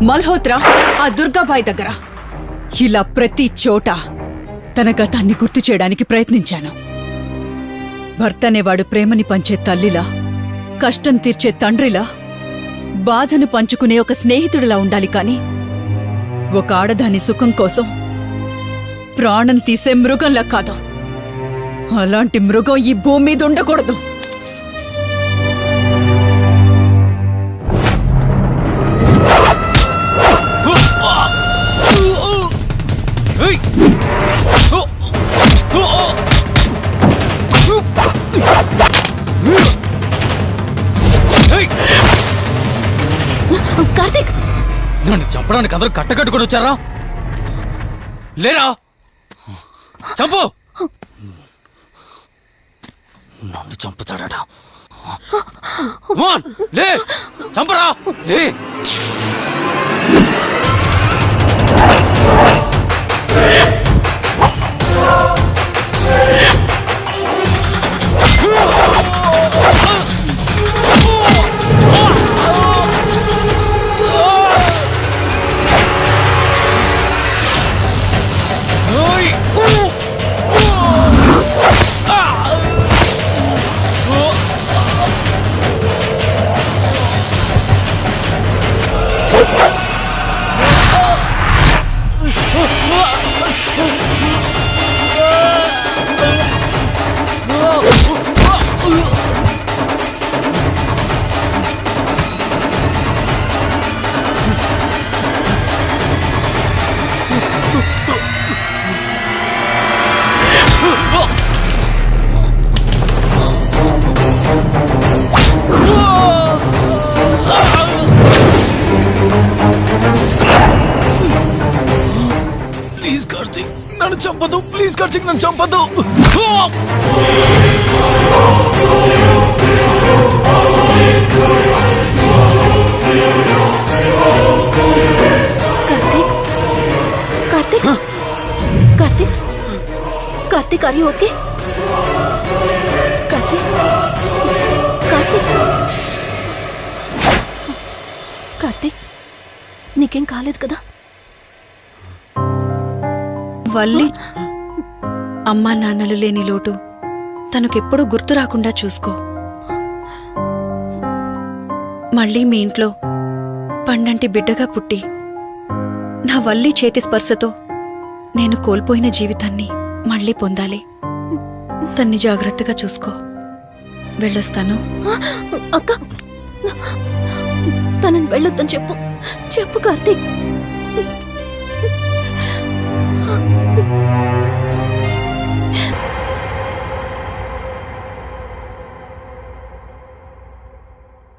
Malhotra, ఆ దుర్గాబాయ్ దగ్గర, ఇలా ప్రతి చోట తన గతాన్ని గుర్తు చేయడానికి ప్రయత్నించాను. భర్తనేవాడు ప్రేమని పంచే తల్లిలా, కష్టం తీర్చే తండ్రిలా, బాధను పంచుకునే ఒక స్నేహితుడిలా ఉండాలి. కాని ఒక ఆడదాని సుఖం కోసం ప్రాణం తీసే మృగంలా కాదు. అలాంటి మృగం ఈ భూమి మీద ఉండకూడదు. కార్తీక్, నన్ను చంపడానికి అందరూ కట్టకట్టుకొని వచ్చారా? లేరా? చంపు! నన్ను చంపుతాడట. లే, చంపరా! లే! చంపదు ప్లీజ్ కార్తీక్ నన్ను చంపదు. Karthik Karthik Karthik Karthik are you okay? Karthik Karthik Karthik నీకేం కాలేదు కదా? వల్లి అమ్మా నాన్నలు లేని లోటు తనకెప్పుడూ గుర్తు రాకుండా చూసుకో. మళ్ళీ మీ ఇంట్లో పండంటి బిడ్డగా పుట్టి నా వల్లి చేతి స్పర్శతో నేను కోల్పోయిన జీవితాన్ని మళ్ళీ పొందాలి. తన్ని జాగ్రత్తగా చూసుకో. వెళ్ళొస్తాను. అక్క తనని వెళ్ళొద్దని చెప్పు. చెప్పు కార్తీక్.